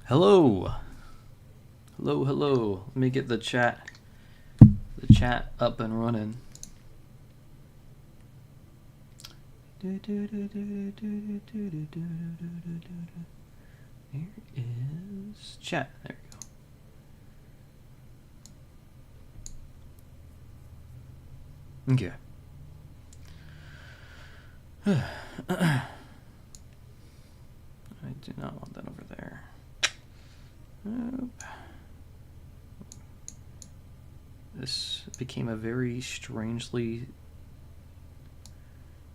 Hello. Hello, hello. Let me get the chat up and running. Here is chat. There we go. Okay. I do not want that over there. This became a very strangely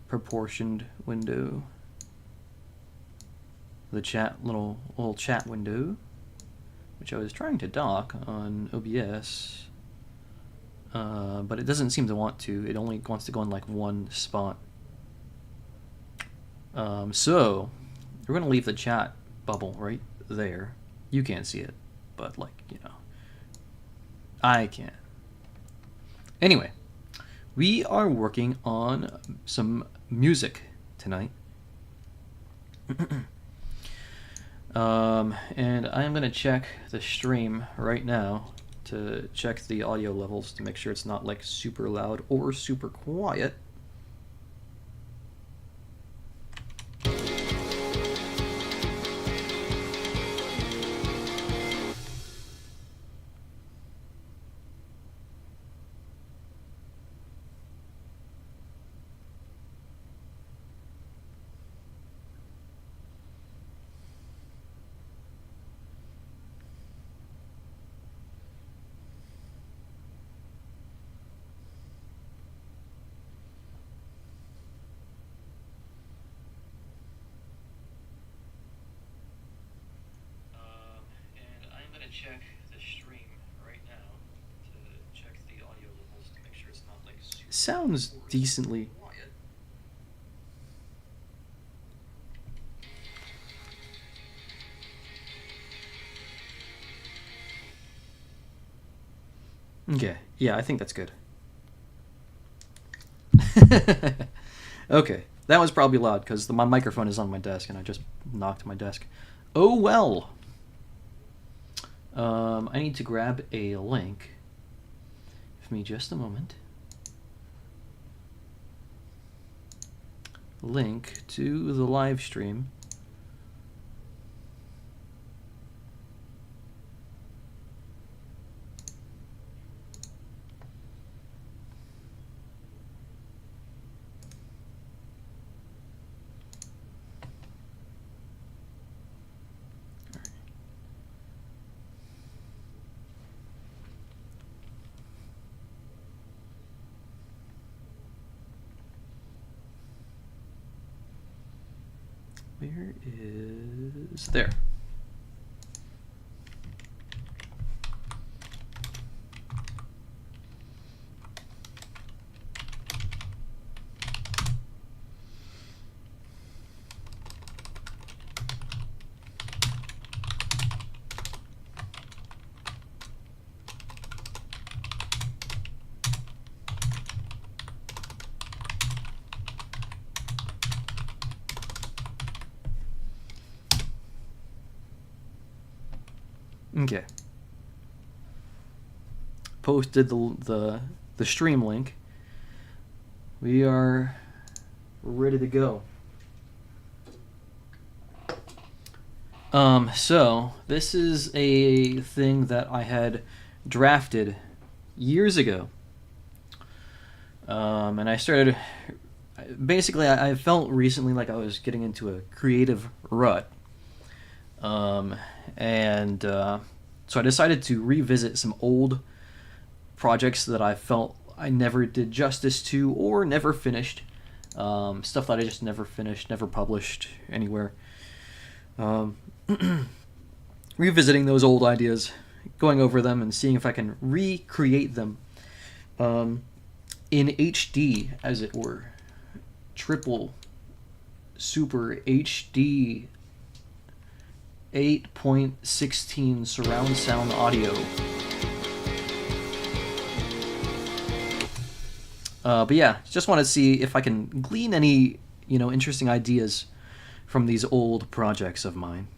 proportioned window. The little chat window, which I was trying to dock on OBS, but it doesn't seem to want to. It only wants to go in like one spot. So we're gonna leave the chat bubble right there. You can't see it, but I can. Anyway, we are working on some music tonight. And I'm gonna check the stream right now to check the audio levels to make sure it's not like super loud or super quiet. Check the stream right now to check the audio levels to make sure it's not like super sounds decently quiet. Okay, yeah, I think that's good. Okay, that was probably loud because my microphone is on my desk and I just knocked my desk. Oh well. I need to grab a link. Give me just a moment. Link to the live stream. Where is there? Okay. Posted the stream link. We are ready to go. So this is a thing that I had drafted years ago. And I started basically I felt recently like I was getting into a creative rut. So I decided to revisit some old projects that I felt I never did justice to or never finished. Stuff that I just never finished, never published anywhere. Revisiting those old ideas, going over them and seeing if I can recreate them in HD, as it were. Triple super HD 8.16 surround sound audio. But yeah, just want to see if I can glean any, interesting ideas from these old projects of mine.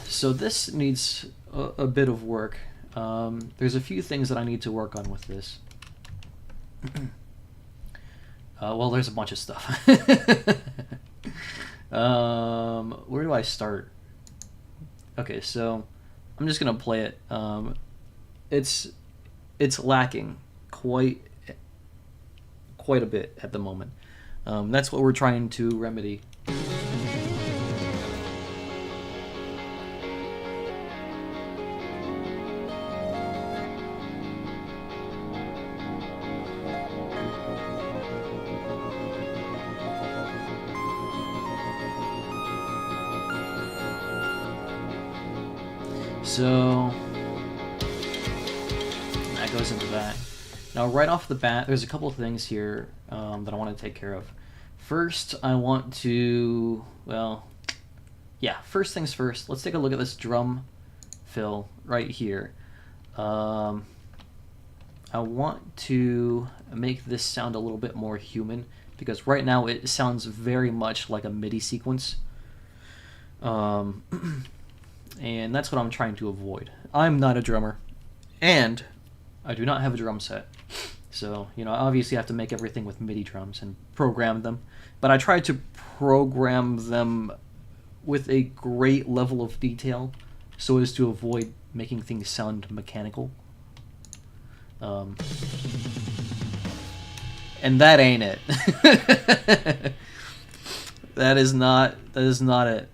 So this needs a bit of work. There's a few things that I need to work on with this. Well, there's a bunch of stuff. Where do I start? Okay, so I'm just gonna play it. It's lacking quite a bit at the moment. That's what we're trying to remedy. So that goes into that. Now, right off the bat, there's a couple of things here that I want to take care of. First, I want to, well, yeah, first things first. Let's take a look at this drum fill right here. I want to make this sound a little bit more human, because right now it sounds very much like a MIDI sequence. And that's what I'm trying to avoid. I'm not a drummer, and I do not have a drum set. So, you know, I obviously have to make everything with MIDI drums and program them. But I try to program them with a great level of detail so as to avoid making things sound mechanical. And that ain't it. That is not it.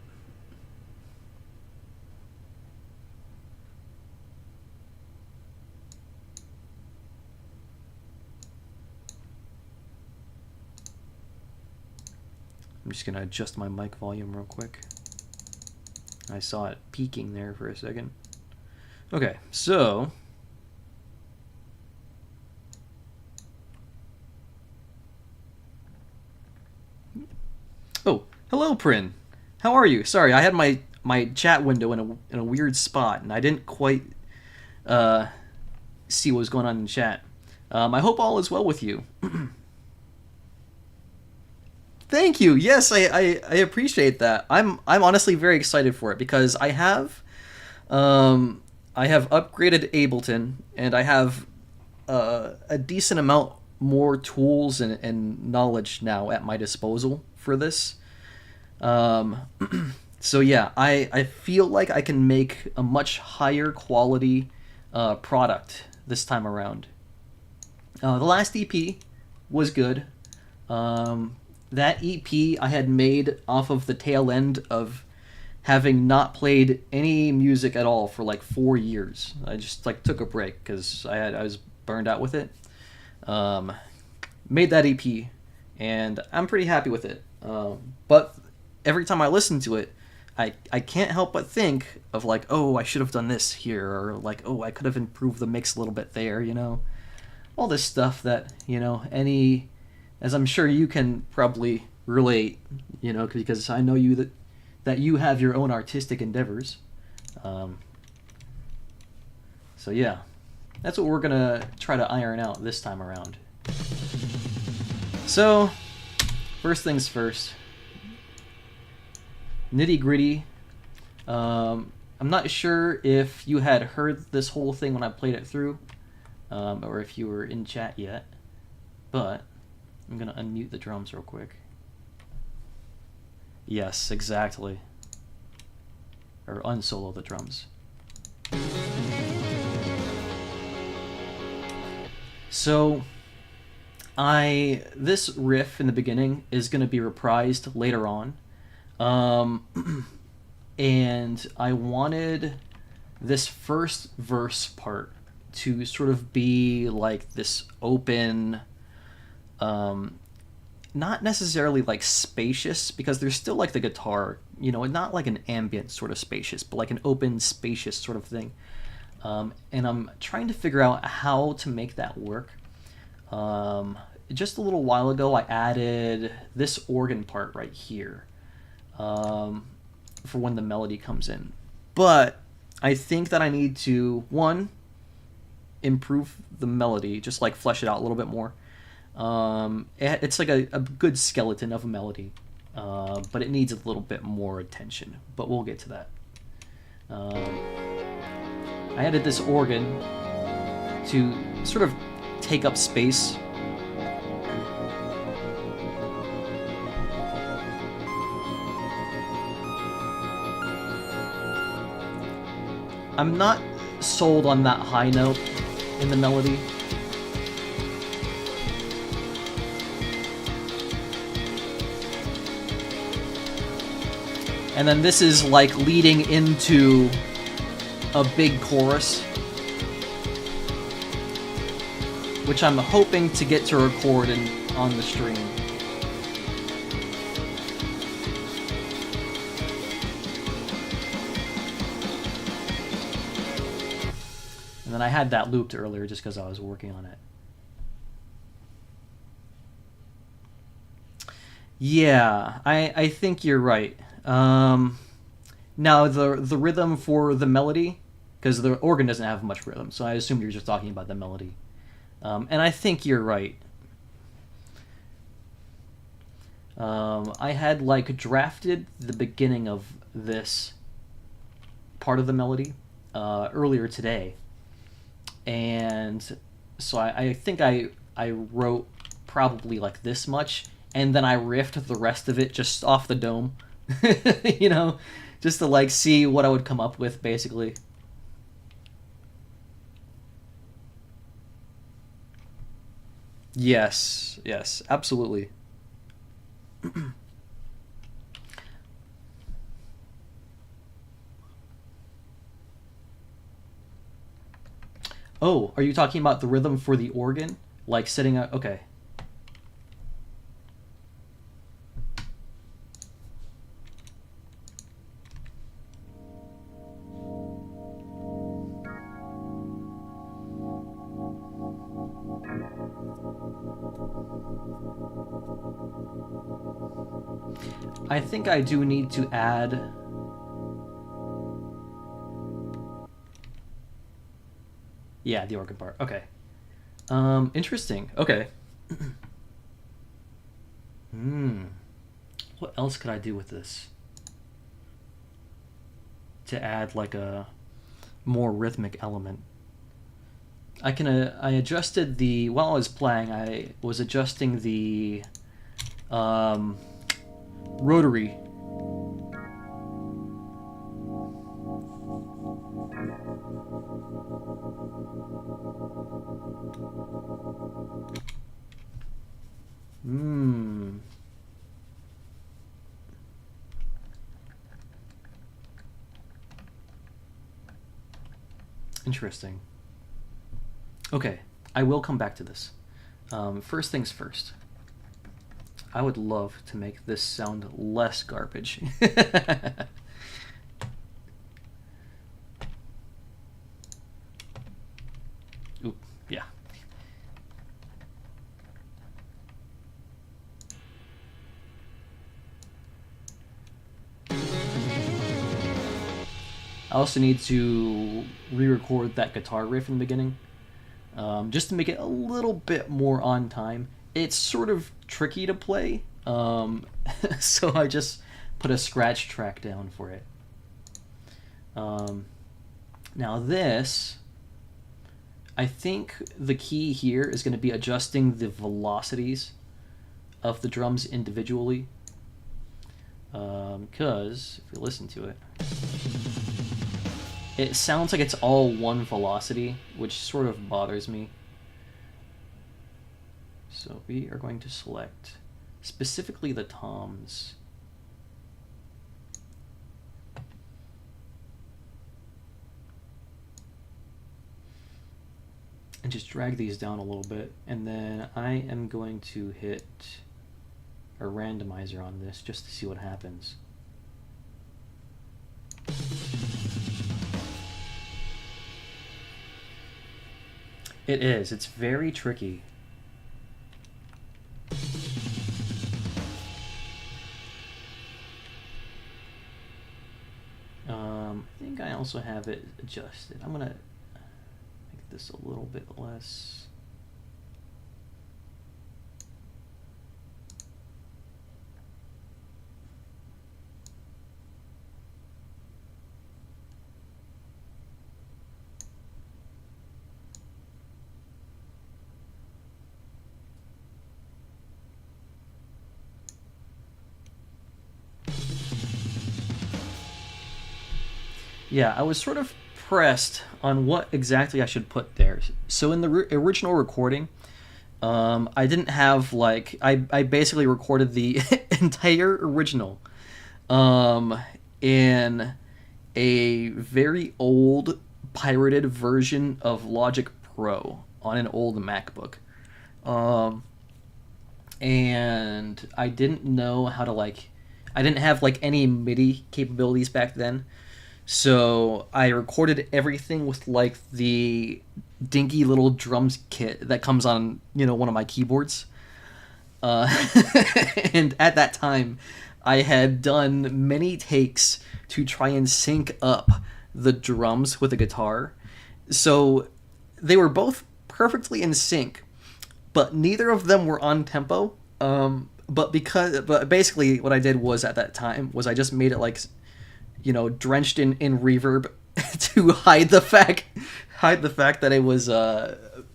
I'm just gonna adjust my mic volume real quick. I saw it peaking there for a second. Okay, so oh, hello, Prin. How are you? Sorry, I had my chat window in a weird spot, and I didn't quite see what was going on in chat. I hope all is well with you. Thank you. Yes, I appreciate that. I'm honestly very excited for it, because I have upgraded Ableton, and I have a decent amount more tools and knowledge now at my disposal for this. So yeah, I feel like I can make a much higher quality product this time around. The last EP was good. That EP I had made off of the tail end of having not played any music at all for like 4 years. I just like took a break because I was burned out with it. Made that EP, and I'm pretty happy with it. But every time I listen to it, I can't help but think of like, oh, I should have done this here, or like, oh, I could have improved the mix a little bit there, you know? All this stuff that, you know, as I'm sure you can probably relate, you know, because I know that you have your own artistic endeavors. So yeah, that's what we're gonna try to iron out this time around. So, first things first, nitty gritty. I'm not sure if you had heard this whole thing when I played it through, or if you were in chat yet, but I'm gonna unmute the drums real quick. Yes, exactly. Or unsolo the drums. So, this riff in the beginning is gonna be reprised later on. And I wanted this first verse part to sort of be like this open, not necessarily like spacious, because there's still like the guitar, you know, not like an ambient sort of spacious, but like an open, spacious sort of thing. And I'm trying to figure out how to make that work. Just a little while ago, I added this organ part right here for when the melody comes in. But I think that I need to, one, improve the melody, just like flesh it out a little bit more. It's like a good skeleton of a melody, but it needs a little bit more attention. But we'll get to that. I added this organ to sort of take up space. I'm not sold on that high note in the melody. And then this is like leading into a big chorus, which I'm hoping to get to record on the stream. And then I had that looped earlier just because I was working on it. Yeah, I think you're right. Now the rhythm for the melody, because the organ doesn't have much rhythm, so I assumed you're just talking about the melody. And I think you're right. I had like drafted the beginning of this part of the melody earlier today, and so I think I wrote probably like this much, and then I riffed the rest of it just off the dome, you know, just to like see what I would come up with, basically. Yes, yes, absolutely. Oh, are you talking about the rhythm for the organ? Like setting a... Okay. I think I do need to add... Yeah, the organ part. Okay. Interesting. Okay. What else could I do with this? To add like a more rhythmic element. I adjusted the... While I was playing, I was adjusting the rotary. Interesting. Okay, I will come back to this. First things first. I would love to make this sound less garbage. Oop, yeah. I also need to re-record that guitar riff in the beginning, just to make it a little bit more on time. It's sort of tricky to play, so I just put a scratch track down for it. Now this, I think the key here is going to be adjusting the velocities of the drums individually, because if you listen to it, it sounds like it's all one velocity, which sort of bothers me. So we are going to select specifically the toms. And just drag these down a little bit. And then I am going to hit a randomizer on this just to see what happens. It is. It's very tricky. I think I also have it adjusted. I'm gonna make this a little bit less. Yeah, I was sort of pressed on what exactly I should put there. So in the original recording, I didn't have like I basically recorded the entire original um, in a very old pirated version of Logic Pro on an old MacBook. Um, and I didn't know how to like I didn't have like any MIDI capabilities back then. So I recorded everything with like the dinky little drums kit that comes on, one of my keyboards. Uh, and at that time, I had done many takes to try and sync up the drums with the guitar. So they were both perfectly in sync, but neither of them were on tempo. But basically what I did was at that time was I just made it like, drenched in reverb to hide the fact that it was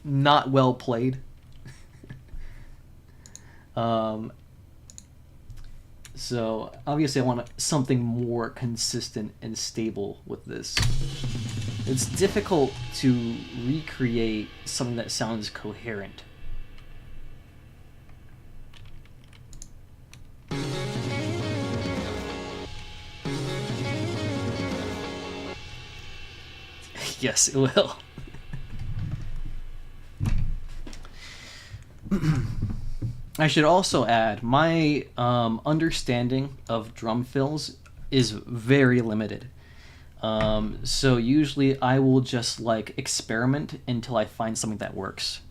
not well played. Um, so obviously I want something more consistent and stable with this. It's difficult to recreate something that sounds coherent. Yes, it will. I should also add my understanding of drum fills is very limited. So usually I will just like experiment until I find something that works.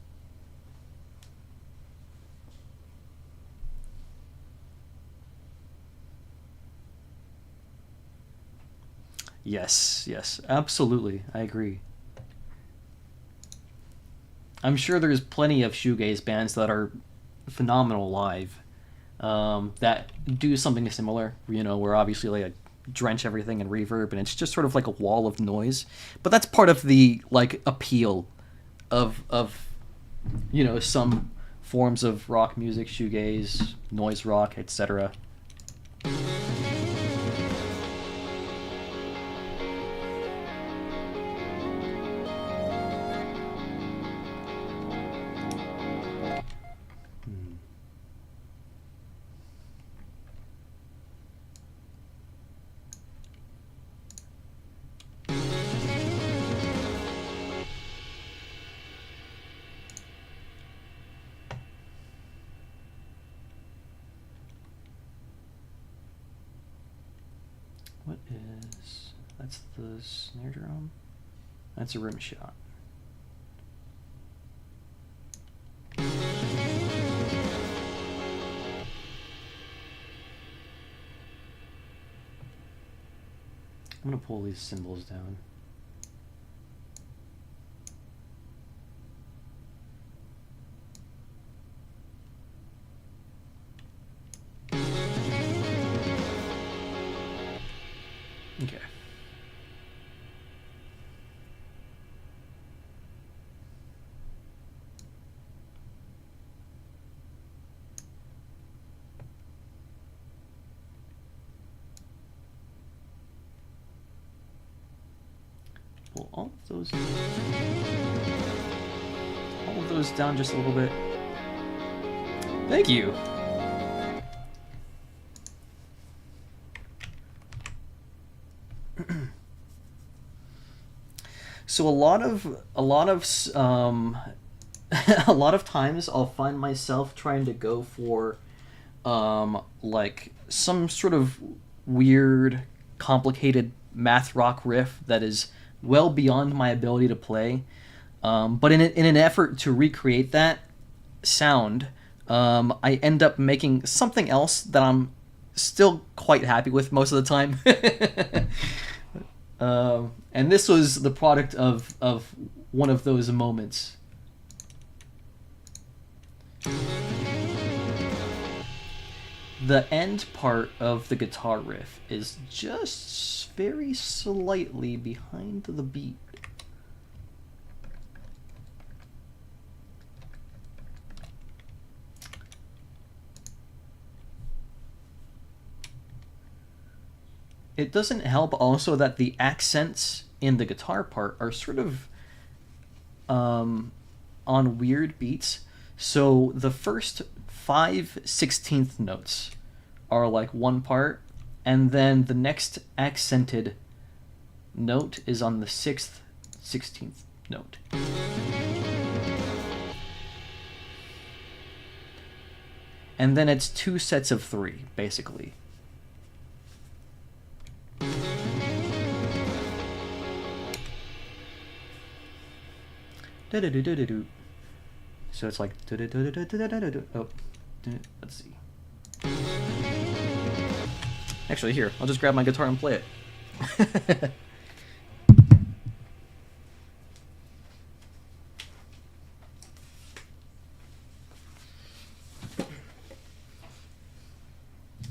Yes, absolutely. I agree. I'm sure there's plenty of shoegaze bands that are phenomenal live, that do something similar. Where obviously like drench everything in reverb, and it's just sort of like a wall of noise. But that's part of the like appeal of some forms of rock music, shoegaze, noise rock, etc. What is... That's the snare drum? That's a rim shot. I'm gonna pull these cymbals down. Okay. Pull all of those down just a little bit. Thank you. So a lot of a lot of times I'll find myself trying to go for like some sort of weird, complicated math rock riff that is well beyond my ability to play. But in an effort to recreate that sound, I end up making something else that I'm still quite happy with most of the time. And this was the product of one of those moments. The end part of the guitar riff is just very slightly behind the beat. it doesn't help also that the accents in the guitar part are sort of on weird beats. So the first 5/16 notes are like one part, and then the next accented note is on the 6th 16th note. And then it's 2 sets of 3, basically. So it's like, oh, let's see. Actually, here, I'll just grab my guitar and play it.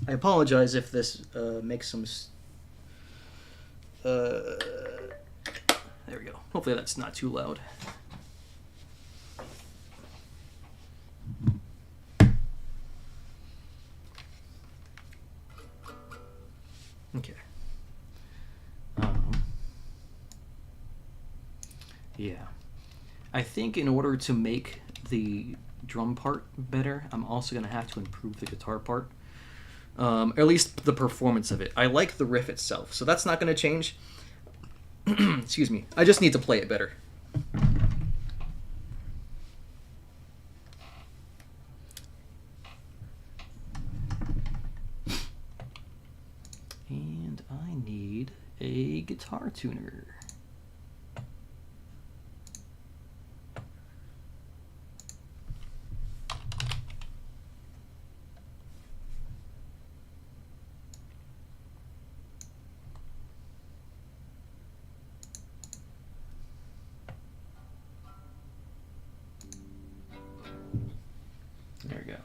I apologize if this makes some... there we go. Hopefully that's not too loud. Okay. Yeah. I think in order to make the drum part better, I'm also going to have to improve the guitar part. Or at least the performance of it. I like the riff itself, so that's not going to change. Excuse me. I just need to play it better. And I need a guitar tuner. There we go.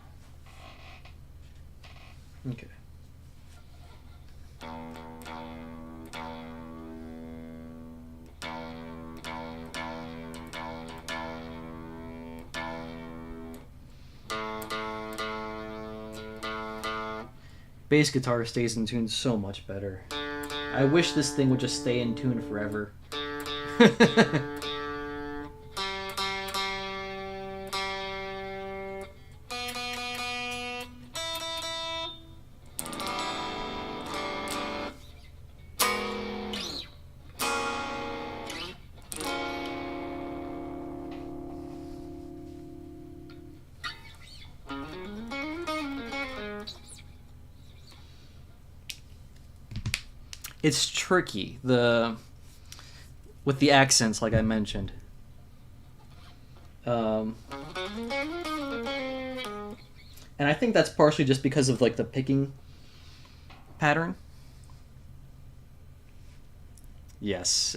Okay. Bass guitar stays in tune so much better. I wish this thing would just stay in tune forever. It's tricky, with the accents, like I mentioned. And I think that's partially just because of like the picking pattern. Yes.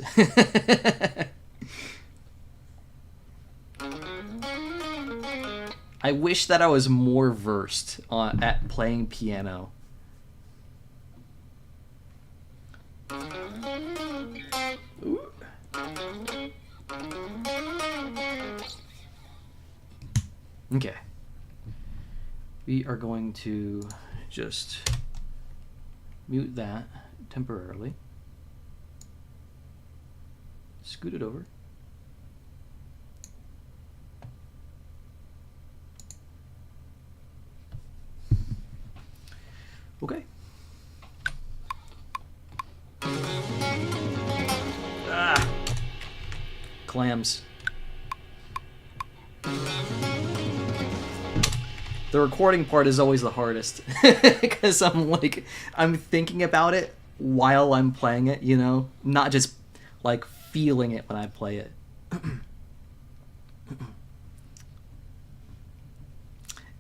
I wish that I was more versed at playing piano. Ooh. Okay. We are going to just mute that temporarily. Scoot it over. Okay. Clams. The recording part is always the hardest because I'm thinking about it while I'm playing it, you know, not just like feeling it when I play it.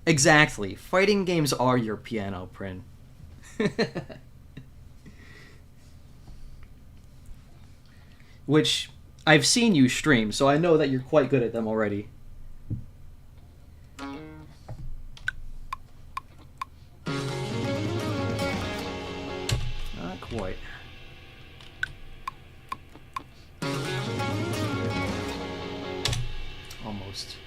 Exactly. Fighting games are your piano, Prin. Which I've seen you stream, so I know that you're quite good at them already. Not quite. Almost.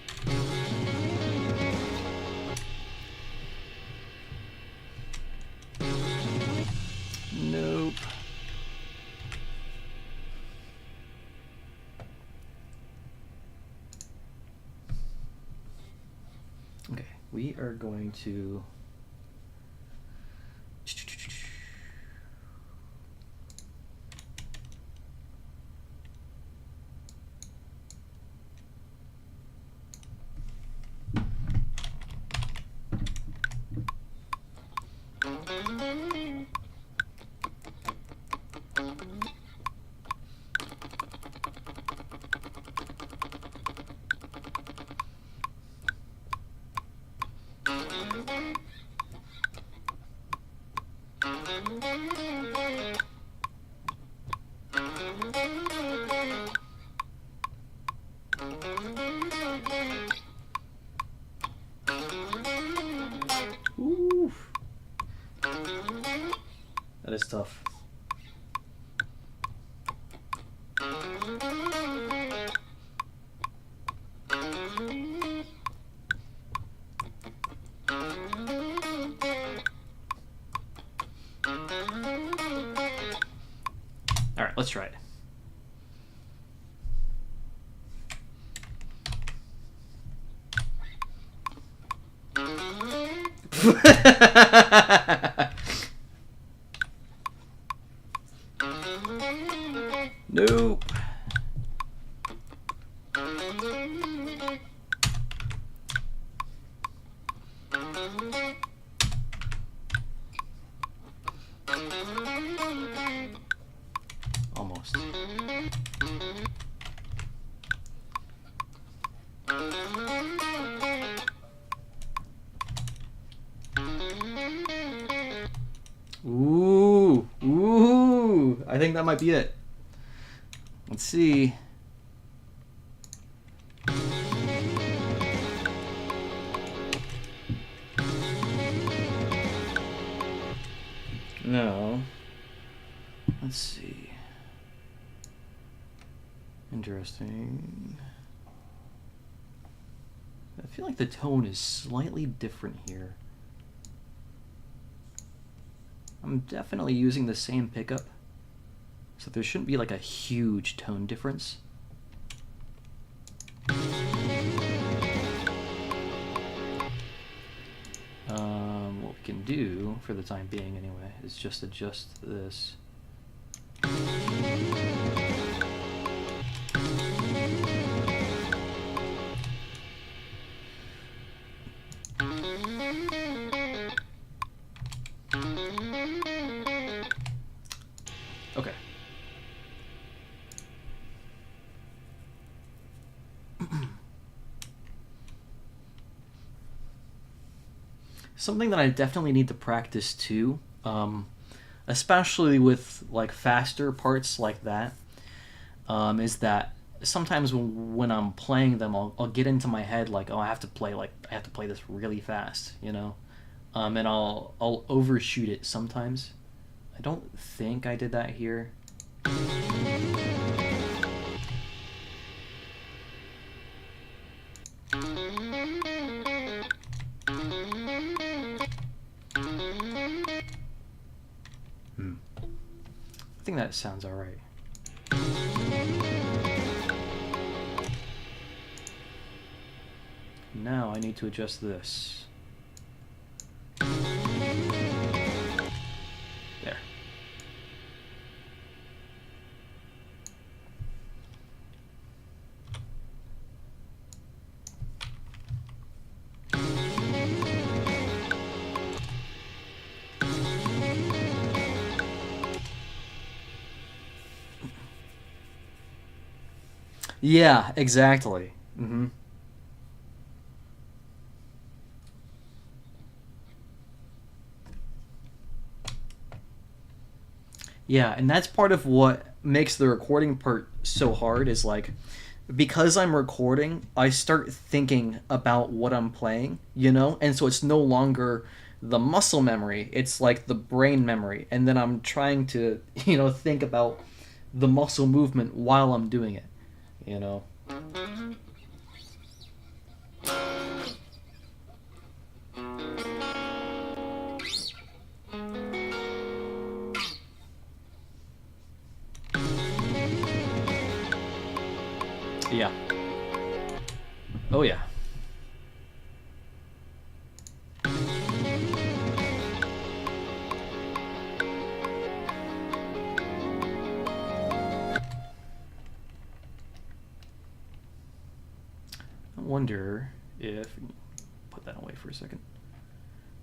Nope. we are going to Oof. That is tough. All right, let's try it. Nope. Almost. Ooh, ooh, I think that might be it. Let's see. No. Let's see. Interesting. I feel like the tone is slightly different here. I'm definitely using the same pickup, so there shouldn't be like a huge tone difference. What we can do, for the time being anyway, is just adjust this. Okay. Something that I definitely need to practice too, especially with like faster parts like that, is that sometimes when I'm playing them, I'll get into my head like, oh, I have to play this really fast, you know, and I'll overshoot it sometimes. I don't think I did that here. I think that sounds all right. Now I need to adjust this. There. Yeah, exactly. Mm-hmm. Yeah, and that's part of what makes the recording part so hard is like, because I'm recording, I start thinking about what I'm playing, you know? And so it's no longer the muscle memory, it's like the brain memory. And then I'm trying to, you know, think about the muscle movement while I'm doing it, you know? Yeah. Oh, yeah. I wonder if... Put that away for a second.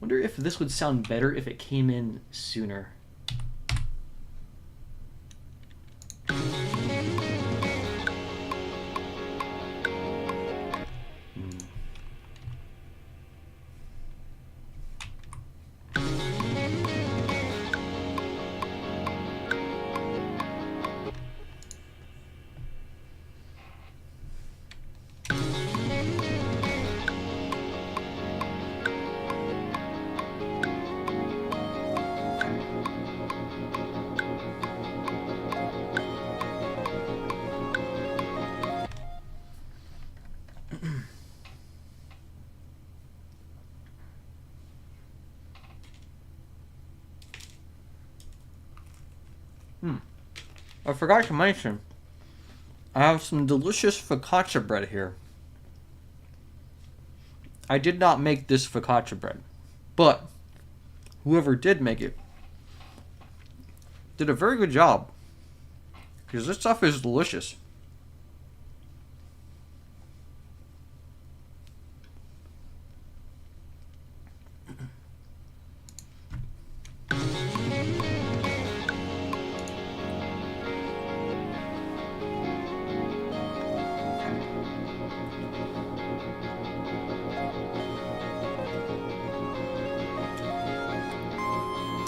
Wonder if this would sound better if it came in sooner. I forgot to mention, I have some delicious focaccia bread here. I did not make this focaccia bread, but whoever did make it did a very good job, because this stuff is delicious.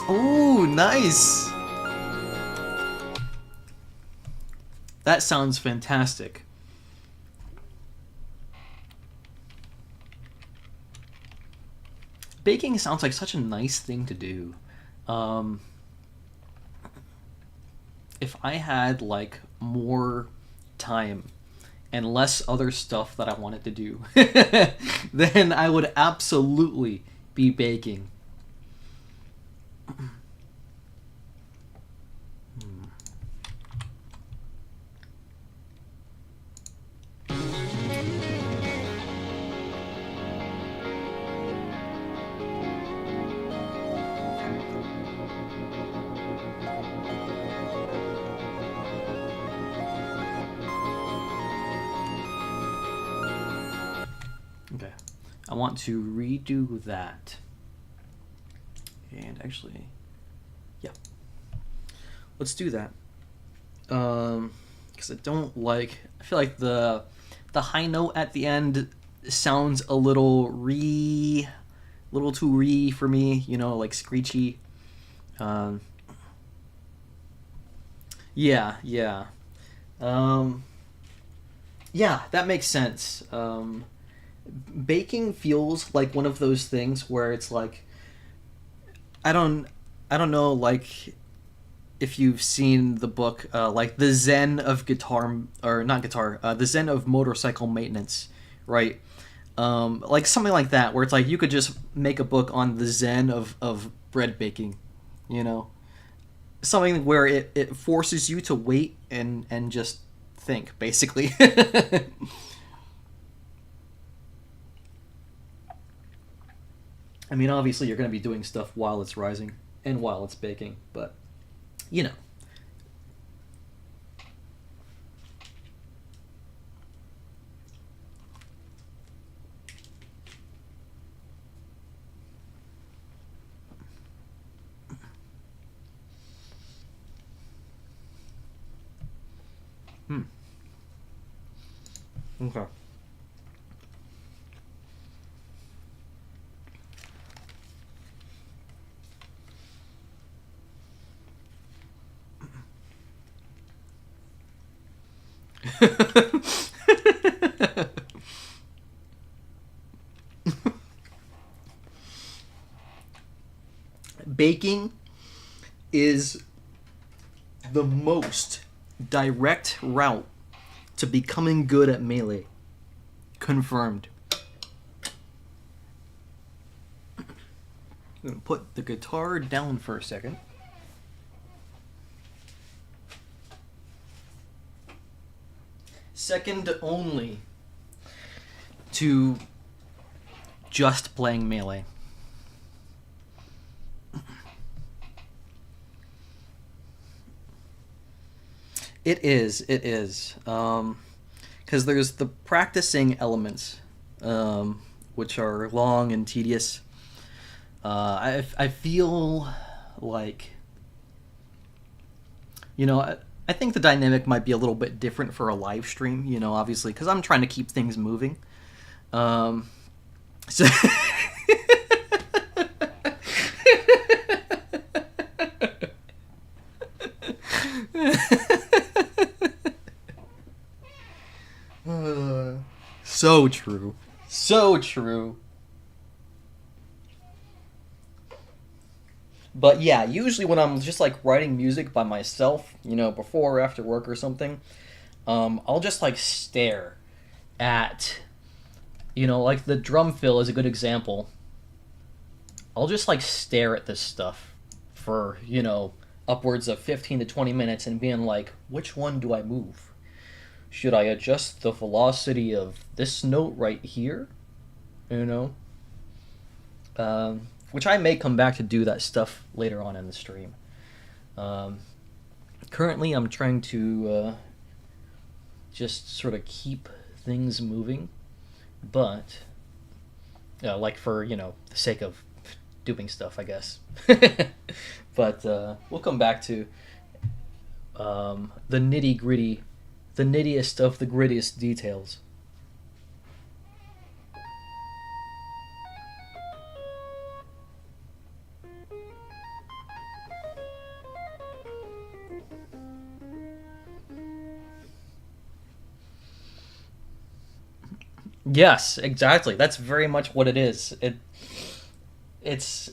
Ooh, nice! That sounds fantastic. Baking sounds like such a nice thing to do. If I had like more time and less other stuff that I wanted to do, then I would absolutely be baking. Okay, I want to redo that. And actually, yeah, let's do that. Because I don't like, I feel like the high note at the end sounds a little too for me, you know, like screechy. Yeah, yeah. Yeah, that makes sense. Baking feels like one of those things where it's like, I don't know, like, if you've seen the book, like the Zen of guitar, or not guitar, the Zen of motorcycle maintenance, right? Like something like that, where it's like you could just make a book on the Zen of bread baking, you know, something where it forces you to wait and just think, basically. I mean, obviously, you're going to be doing stuff while it's rising and while it's baking, but you know. Okay. Baking is the most direct route to becoming good at melee. Confirmed. I'm going to put the guitar down for a second. Second only to just playing melee. It is. Because because there's the practicing elements, which are long and tedious. I feel like, I think the dynamic might be a little bit different for a live stream, obviously, because I'm trying to keep things moving. So so true. So true. But yeah, usually when I'm just like writing music by myself, before or after work or something, I'll just like stare at, like the drum fill is a good example. I'll just like stare at this stuff for, upwards of 15 to 20 minutes and being like, which one do I move? Should I adjust the velocity of this note right here? Which I may come back to do that stuff later on in the stream. Currently, I'm trying to just sort of keep things moving, but like for the sake of doing stuff, I guess. But we'll come back to the nitty-gritty, the nittiest of the grittiest details. Yes, exactly. That's very much what it is. It's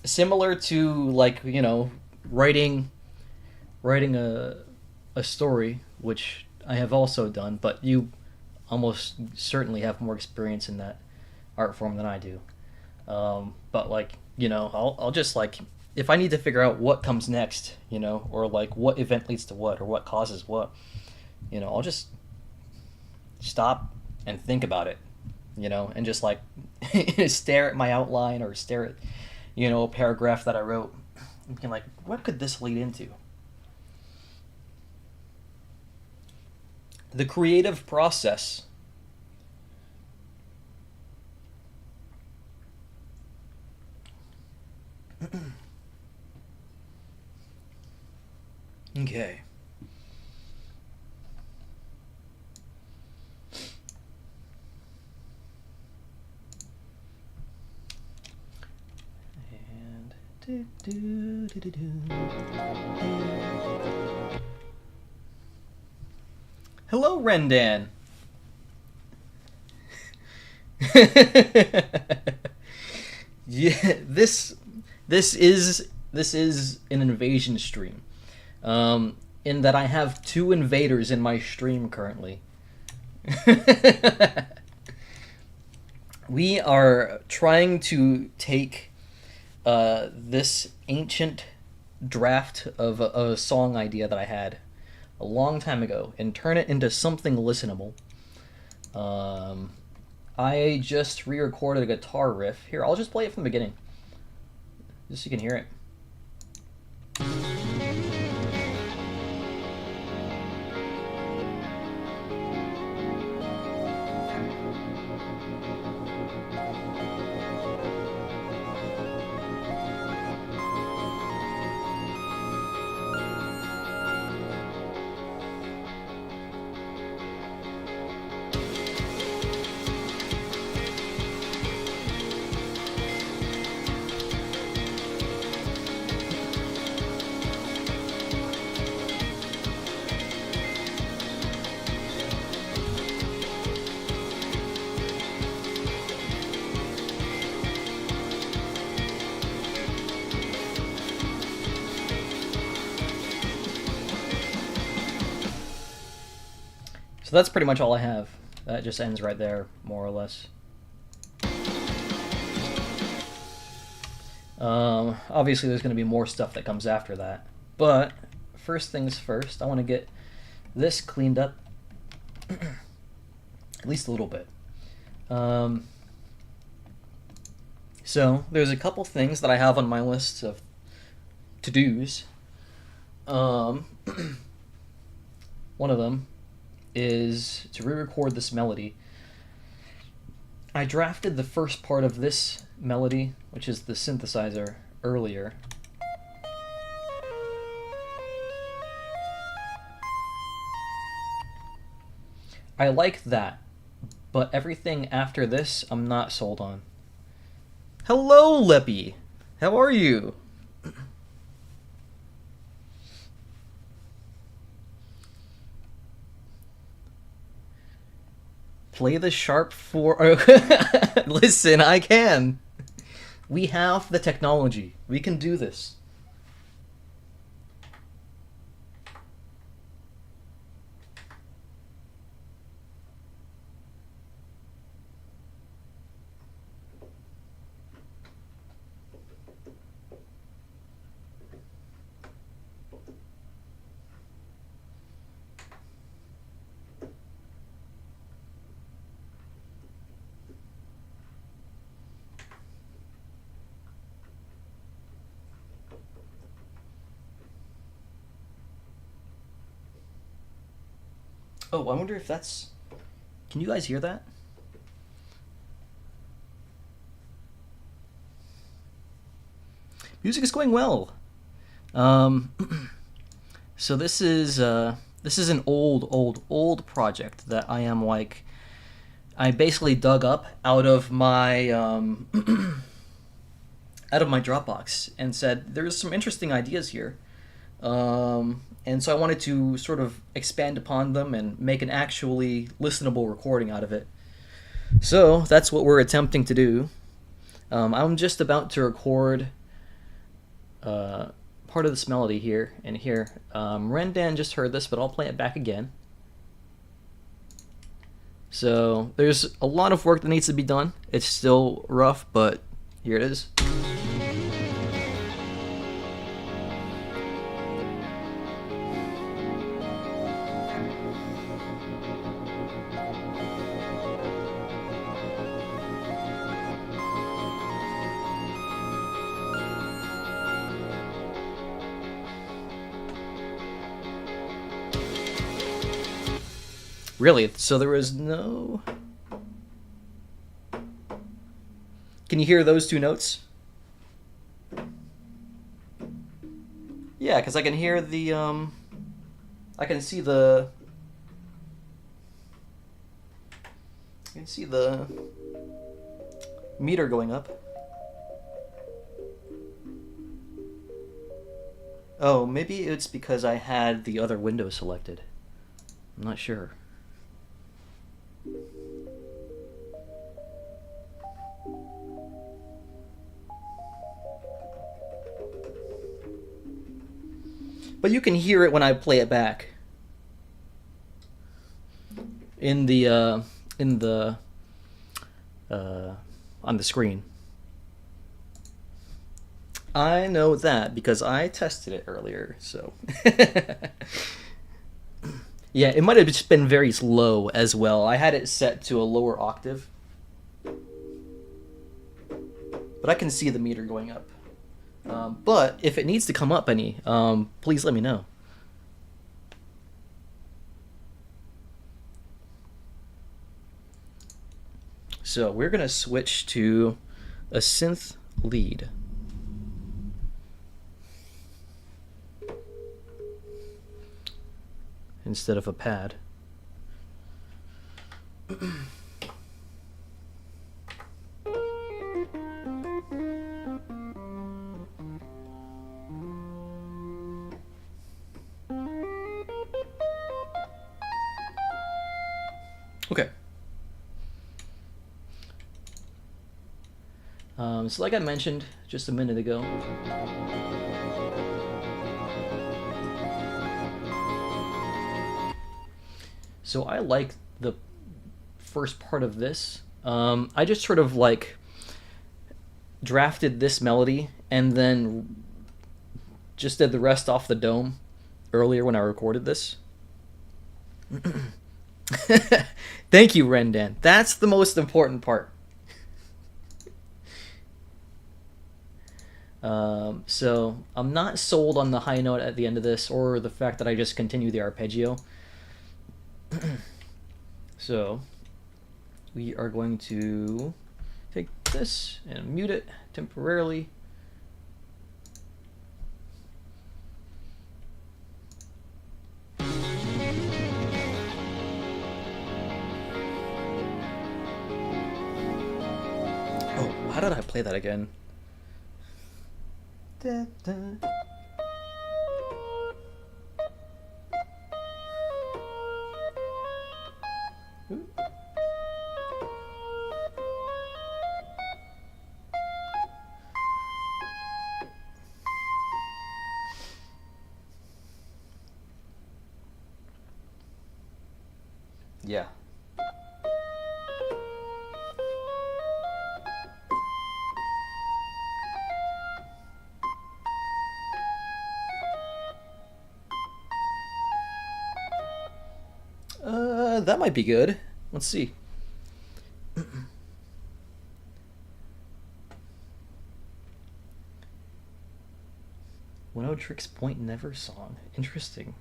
similar to like writing a story, which I have also done, but you almost certainly have more experience in that art form than I do. But like I'll just like, if I need to figure out what comes next, or like what event leads to what or what causes what, I'll just stop and think about it, and just like stare at my outline or stare at, a paragraph that I wrote and being like, what could this lead into? The creative process. Okay. Hello, Rendan. Yeah, this is an invasion stream. In that I have 2 invaders in my stream currently. We are trying to take this ancient draft of a song idea that I had a long time ago and turn it into something listenable. I just re-recorded a guitar riff. Here, I'll just play it from the beginning, just so you can hear it. So that's pretty much all I have. That just ends right there, more or less. Obviously, there's going to be more stuff that comes after that. But first things first, I want to get this cleaned up at least a little bit. So there's a couple things that I have on my list of to-dos. One of them is to re-record this melody. I drafted the first part of this melody, which is the synthesizer, earlier. I like that, but everything after this I'm not sold on. Hello, Leppy! How are you? Play the sharp 4. Listen, I can. We have the technology. We can do this. Oh, I wonder if that's... Can you guys hear that? Music is going well. So this is an old project that I am like... I basically dug up out of my out of my Dropbox and said there's some interesting ideas here. And so I wanted to sort of expand upon them and make an actually listenable recording out of it. So that's what we're attempting to do. I'm just about to record part of this melody here and here. Rendan just heard this, but I'll play it back again. So there's a lot of work that needs to be done. It's still rough, but here it is. Really? So there was no... Can you hear those two notes? Yeah, because I can hear the, I can see the... I can see the meter going up. Oh, maybe it's because I had the other window selected. I'm not sure. But you can hear it when I play it back. On the screen. I know that because I tested it earlier, so. Yeah, it might have just been very low as well. I had it set to a lower octave. But I can see the meter going up. But if it needs to come up any, please let me know. So we're going to switch to a synth lead. Instead of a pad. Okay. So like I mentioned just a minute ago, so I like the first part of this. I just sort of like drafted this melody and then just did the rest off the dome earlier when I recorded this. Thank you, Rendan. That's the most important part. So I'm not sold on the high note at the end of this or the fact that I just continue the arpeggio. So we are going to take this and mute it temporarily. Oh, how did I play that again? Da, da. Ooh. Yeah. That might be good. Let's see. Tricks Point Never song. Interesting.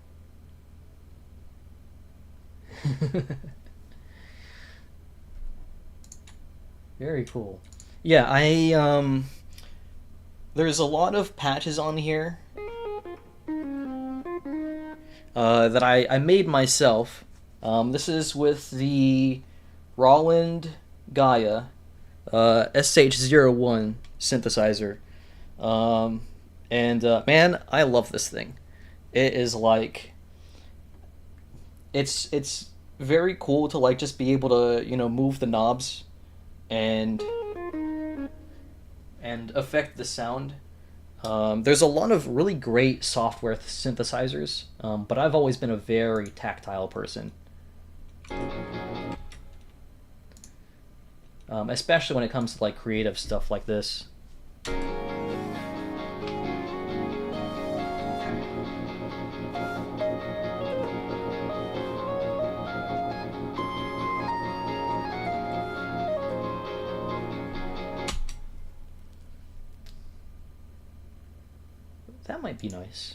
Very cool. Yeah, there's a lot of patches on here that I made myself. This is with the Roland Gaia SH01 synthesizer. Man, I love this thing. It is like it's very cool to like just be able to, move the knobs and affect the sound. There's a lot of really great software synthesizers, but I've always been a very tactile person. Especially when it comes to like creative stuff like this. That might be nice.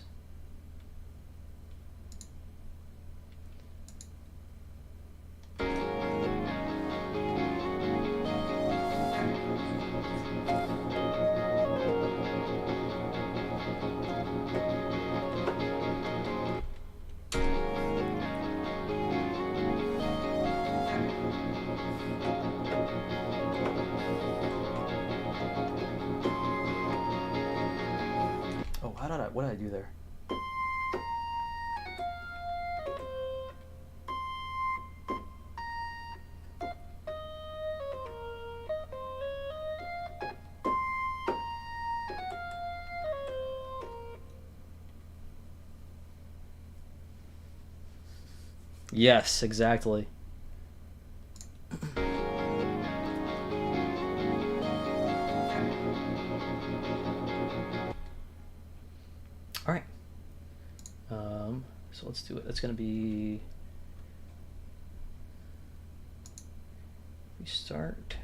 What did I do there? Yes, exactly. All right. So let's do it. That's going to be... We start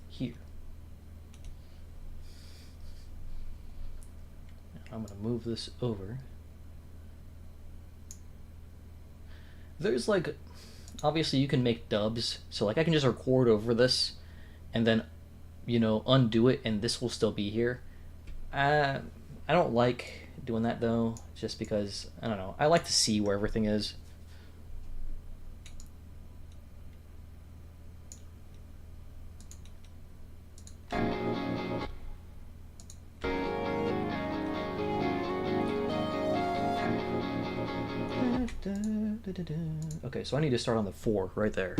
here. I'm going to move this over. There's like... Obviously you can make dubs. So like I can just record over this and then, undo it and this will still be here. I don't like doing that though, just because, I don't know, I like to see where everything is. Okay, so I need to start on the 4 right there.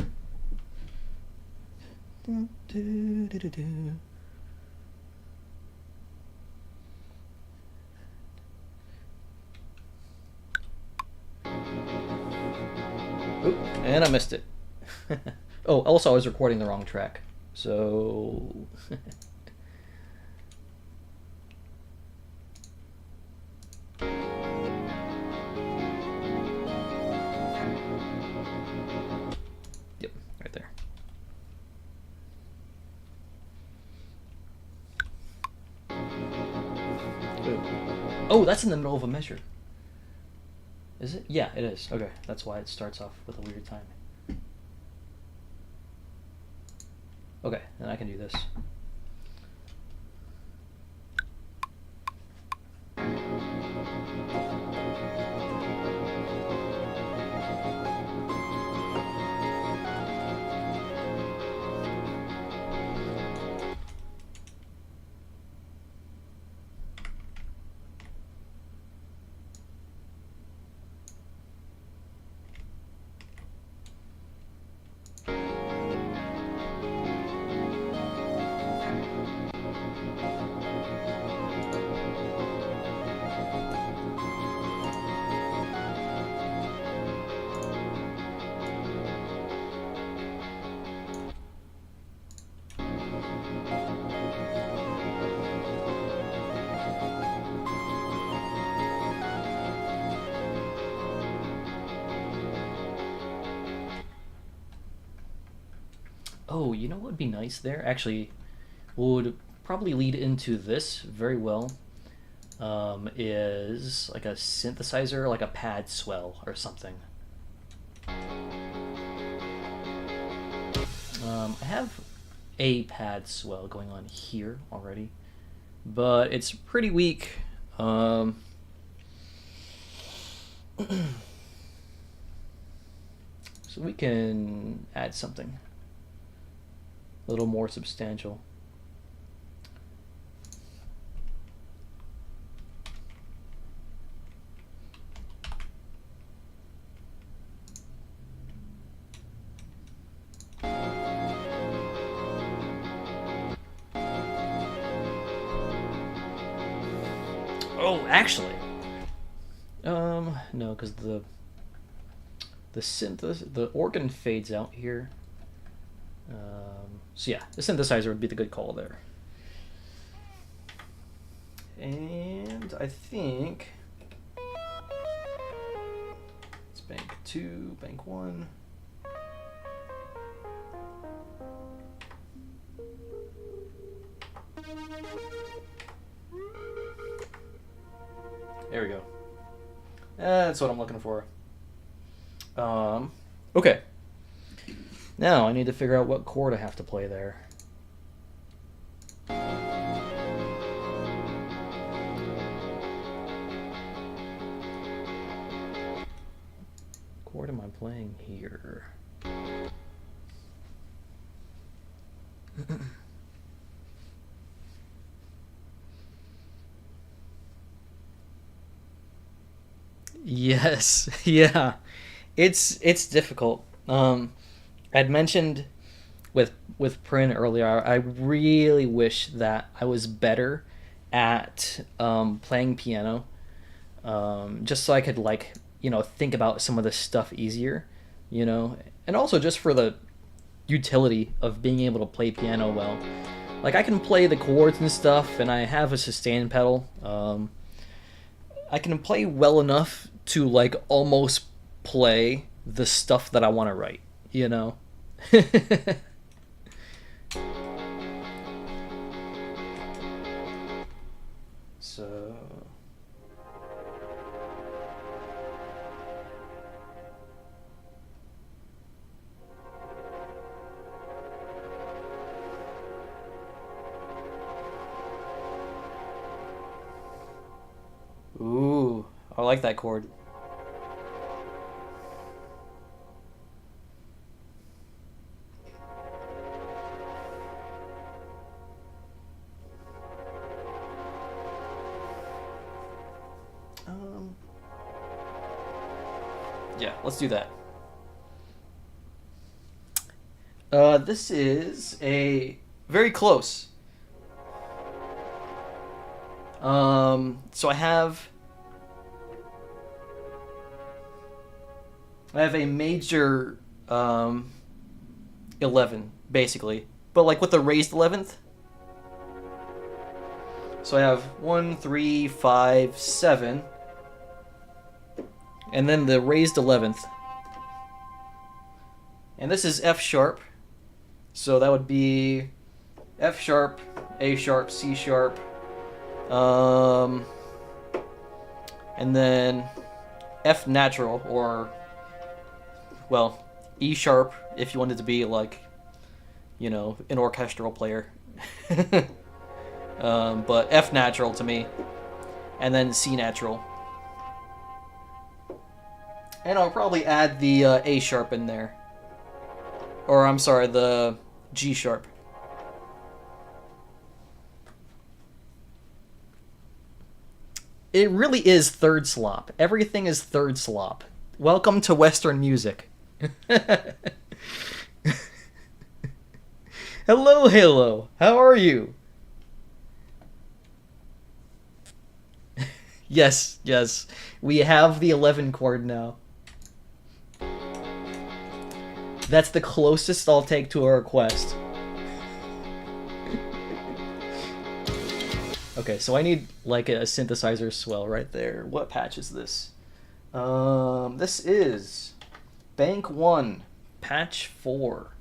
Oop, and I missed it. Oh, also I was recording the wrong track. So... Yep, right there. Ooh. Oh, that's in the middle of a measure. Is it? Yeah, it is. Okay, that's why it starts off with a weird timing. Okay, then I can do this. Oh, you know what would be nice there? Actually, would probably lead into this very well. Is like a synthesizer, like a pad swell or something. I have a pad swell going on here already, but it's pretty weak. So we can add something a little more substantial. Oh, actually, no, because the organ fades out here. So yeah, the synthesizer would be the good call there. And I think it's bank 2, bank 1. There we go. That's what I'm looking for. Okay. Now I need to figure out what chord I have to play there. What chord am I playing here? Yes, yeah. It's difficult. I'd mentioned with Prin earlier. I really wish that I was better at playing piano, just so I could think about some of this stuff easier, and also just for the utility of being able to play piano well. Like I can play the chords and stuff, and I have a sustain pedal. I can play well enough to almost play the stuff that I want to write, So ooh, I like that chord. Yeah, let's do that. This is a very close. So I have a major 11 basically, but with a raised 11th. So I have 1, 3, 5, 7, and then the raised 11th. And this is F sharp. So that would be F sharp, A sharp, C sharp, and then F natural, or, well, E sharp if you wanted to be like, an orchestral player. But F natural to me, and then C natural. And I'll probably add the A sharp in there. Or, I'm sorry, the G sharp. It really is third slop. Everything is third slop. Welcome to Western music. Hello, Halo. How are you? Yes, yes. We have the 11 chord now. That's the closest I'll take to a request. Okay, so I need like a synthesizer swell right there. What patch is this? This is Bank 1, patch 4.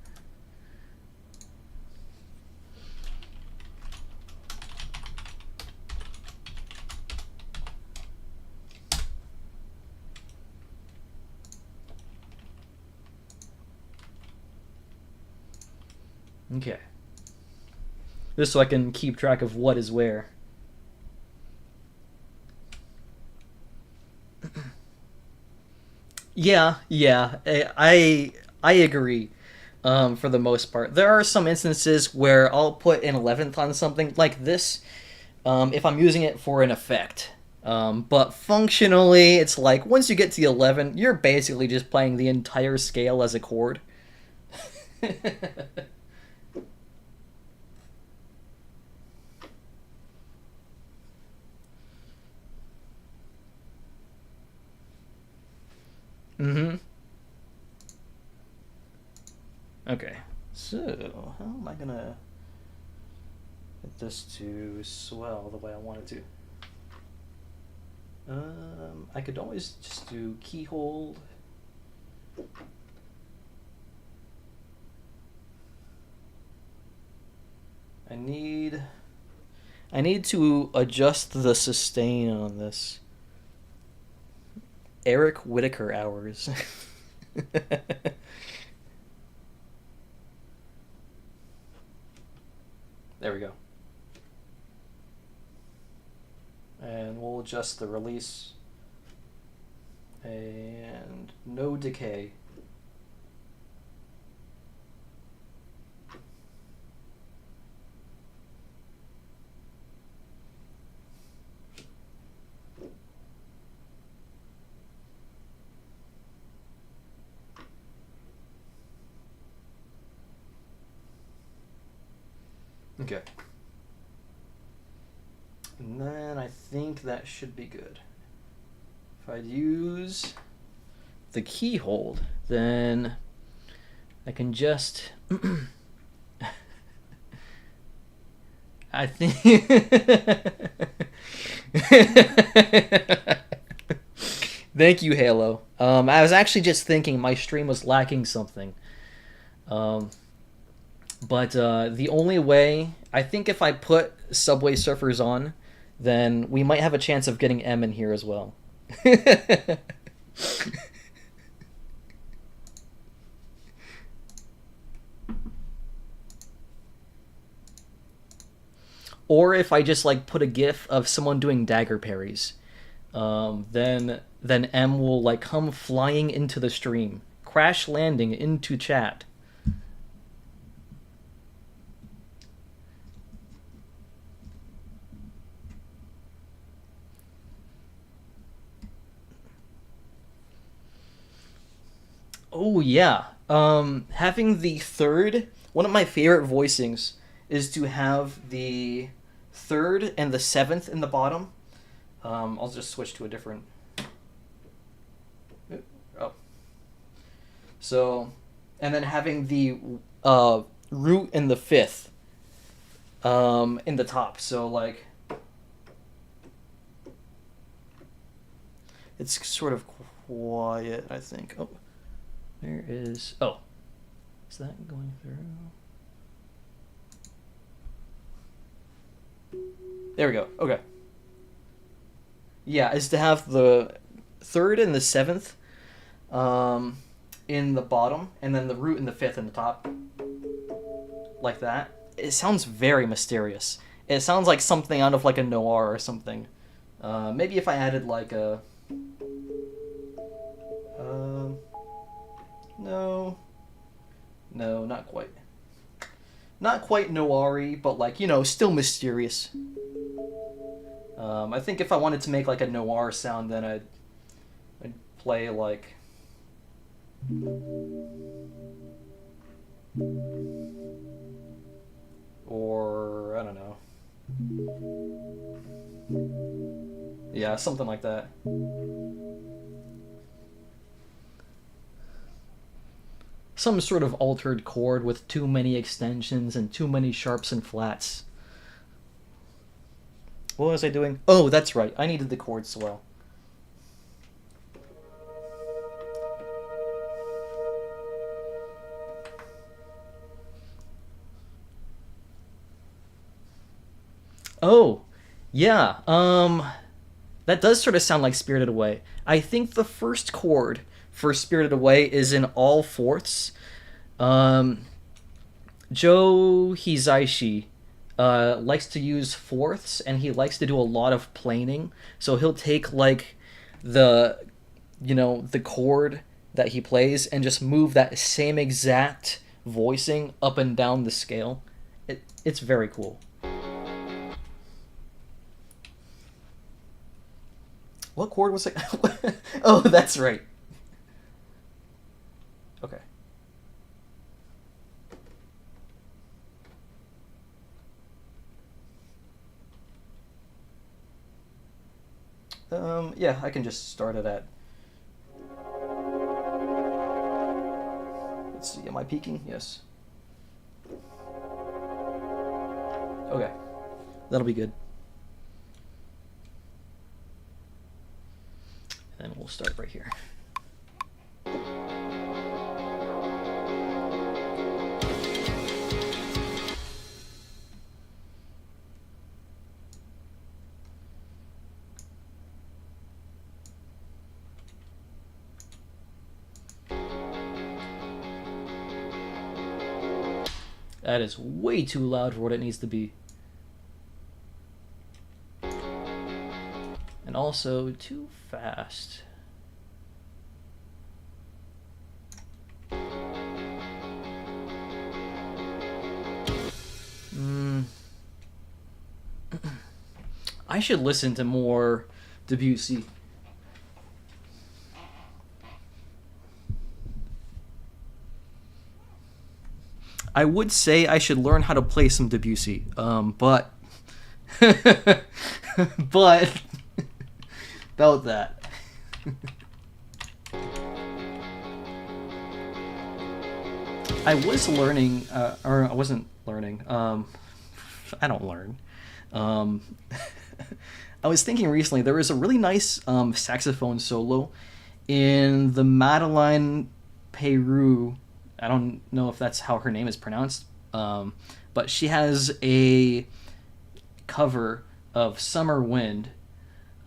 Okay. This so I can keep track of what is where. Yeah, I agree. For the most part, there are some instances where I'll put an 11th on something like this, if I'm using it for an effect. But functionally, it's like once you get to the 11, you're basically just playing the entire scale as a chord. Mm-hmm. Okay, so how am I gonna get this to swell the way I want it to? I could always just do keyhole. I need to adjust the sustain on this. Eric Whitaker hours. There we go. And we'll adjust the release. And no decay. Okay. And then I think that should be good. If I'd use the key hold, then I can just I think Thank you, Halo. I was actually just thinking my stream was lacking something. But the only way, I think if I put Subway Surfers on, then we might have a chance of getting M in here as well. Or if I just like put a GIF of someone doing dagger parries, then M will like come flying into the stream, crash landing into chat. Oh yeah. Having the third, one of my favorite voicings is to have the third and the seventh in the bottom. I'll just switch to a different. Oh. So, and then having the root and the fifth in the top. So like, it's sort of quiet, I think. Oh. There is... Oh. Is that going through? There we go. Okay. Yeah, is to have the third and the seventh in the bottom, and then the root and the fifth in the top, like that. It sounds very mysterious. It sounds like something out of like a noir or something. Maybe if I added like a... no, not quite. Not quite noir-y, but like, you know, still mysterious. I think if I wanted to make like a noir sound, then I'd play like... or, I don't know. Yeah, something like that. Some sort of altered chord with too many extensions and too many sharps and flats. What was I doing? Oh, that's right. I needed the chord swell. Oh, yeah. That does sort of sound like Spirited Away. I think the first chord for Spirited Away is in all fourths. Joe Hisaishi likes to use fourths, and he likes to do a lot of planing. So he'll take like the chord that he plays and just move that same exact voicing up and down the scale. It's very cool. What chord was it? Oh, that's right. Okay. Yeah, I can just start it at... let's see, am I peaking? Yes. Okay. That'll be good. And we'll start right here. That is way too loud for what it needs to be. And also too fast. I should listen to more Debussy. I would say I should learn how to play some Debussy, but but about that. I was learning, or I wasn't learning. I don't learn. I was thinking recently there was a really nice saxophone solo in the Madeleine Peyrou. I don't know if that's how her name is pronounced, but she has a cover of Summer Wind,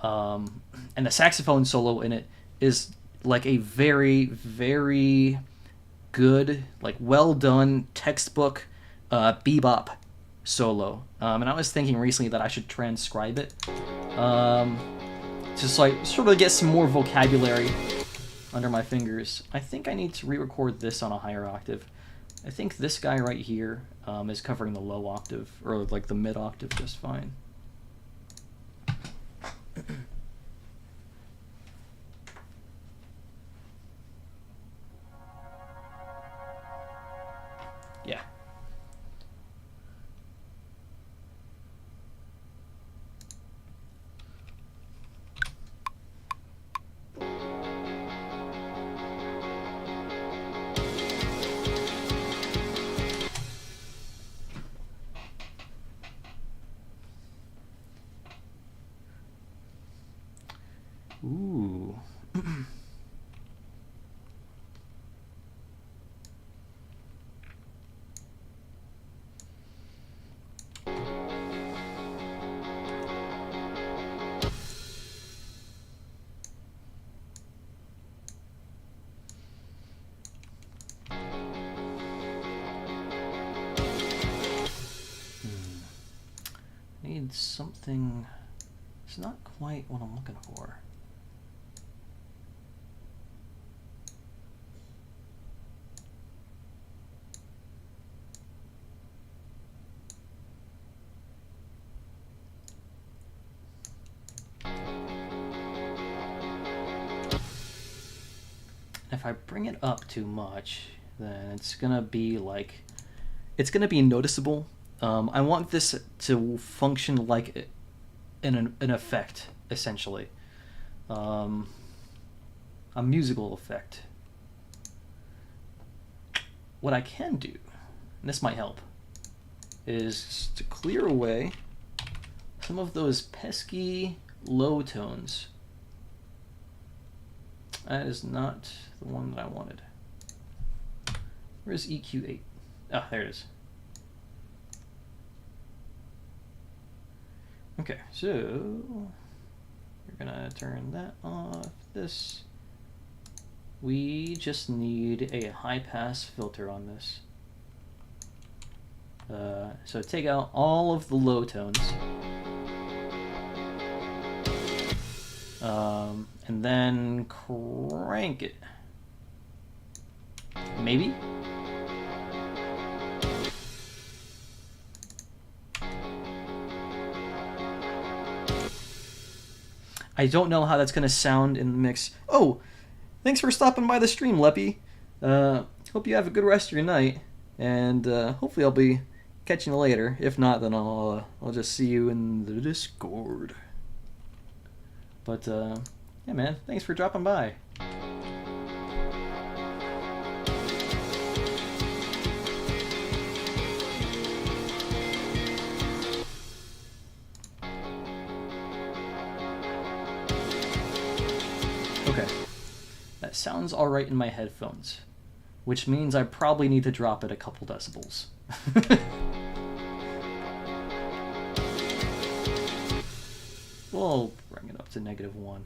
and the saxophone solo in it is like a very, very good, like well done textbook bebop solo. And I was thinking recently that I should transcribe it, just like sort of get some more vocabulary under my fingers. I think I need to re-record this on a higher octave. I think this guy right here is covering the low octave, or like the mid octave just fine. Yeah. Ooh. need something. It's not quite what I'm looking for. If I bring it up too much, then it's gonna be like, it's gonna be noticeable. I want this to function like an effect, essentially. A musical effect. What I can do, and this might help, is to clear away some of those pesky low tones. That is not the one that I wanted. Where's EQ8? Ah, there it is. Okay, so we're gonna turn that off. This. We just need a high pass filter on this. So take out all of the low tones. And then crank it. Maybe? I don't know how that's going to sound in the mix. Oh, thanks for stopping by the stream, Leppy. Hope you have a good rest of your night. And hopefully I'll be catching you later. If not, then I'll just see you in the Discord. But, yeah, man, thanks for dropping by. Okay, that sounds alright in my headphones, which means I probably need to drop it a couple decibels. We'll bring it up to -1.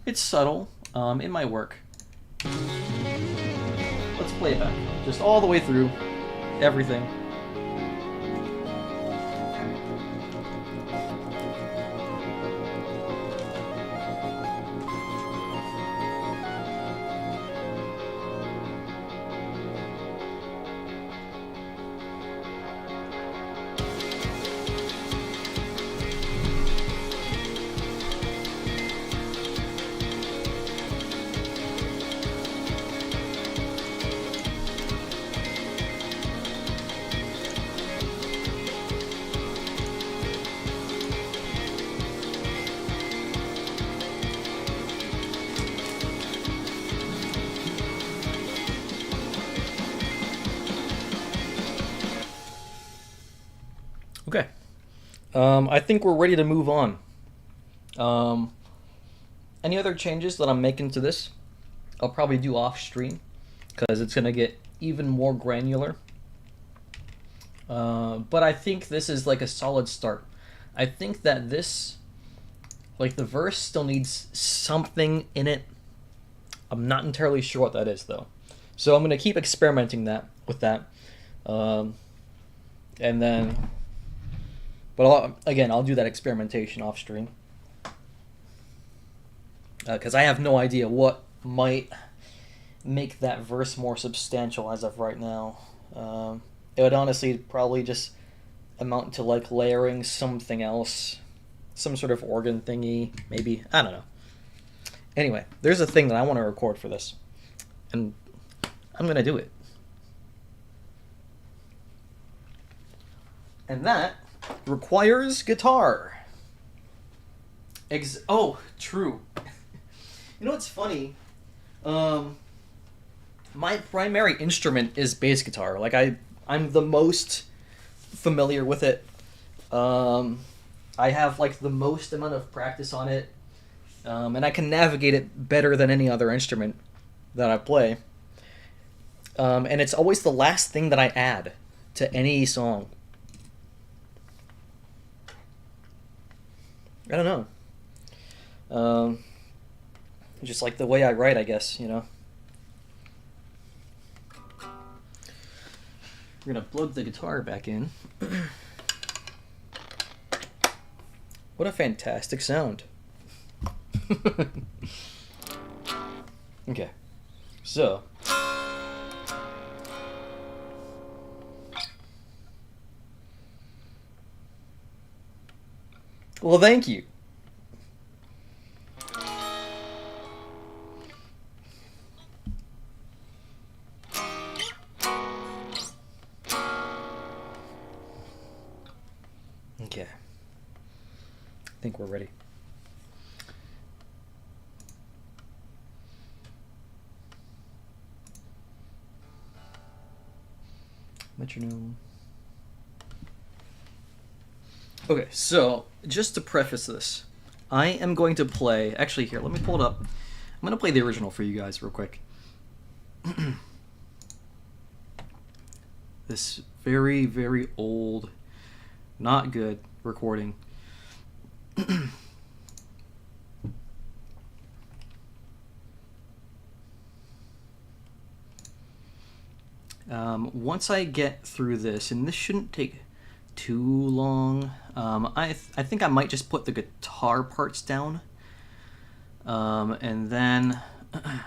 It's subtle. It might work. Let's play it back. Just all the way through. Everything. Okay. I think we're ready to move on. Any other changes that I'm making to this, I'll probably do off stream, because it's going to get even more granular. But I think this is like a solid start. I think that this, like the verse still needs something in it. I'm not entirely sure what that is though. So I'm going to keep experimenting with that. And then... But I'll do that experimentation off stream. Because I have no idea what might make that verse more substantial as of right now. It would honestly probably just amount to like layering something else. Some sort of organ thingy, maybe. I don't know. Anyway, there's a thing that I want to record for this. And I'm going to do it. And that requires guitar. Oh, true. You know what's funny? My primary instrument is bass guitar. Like I'm the most familiar with it. I have like the most amount of practice on it. And I can navigate it better than any other instrument that I play. And it's always the last thing that I add to any song. I don't know. Just like the way I write, I guess, you know. We're gonna plug the guitar back in. What a fantastic sound. Okay, so well, thank you. Okay, I think we're ready. Metronome. Okay, so just to preface this, I am going to play. Actually, here, let me pull it up. I'm going to play the original for you guys real quick. This very, very old, not good recording. Once I get through this, and this shouldn't take too long, I think I might just put the guitar parts down, and then let's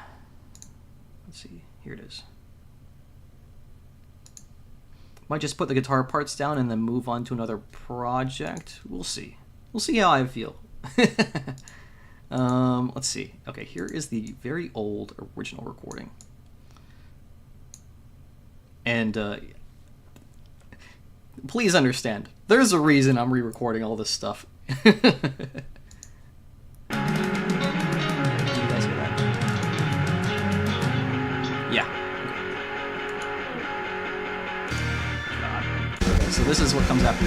see, here it is. Might just put the guitar parts down and then move on to another project. We'll see. We'll see how I feel. Let's see. Okay, here is the very old original recording. And please understand, there's a reason I'm re-recording all this stuff. Do you guys hear that? Yeah. God. Okay, so this is what comes after.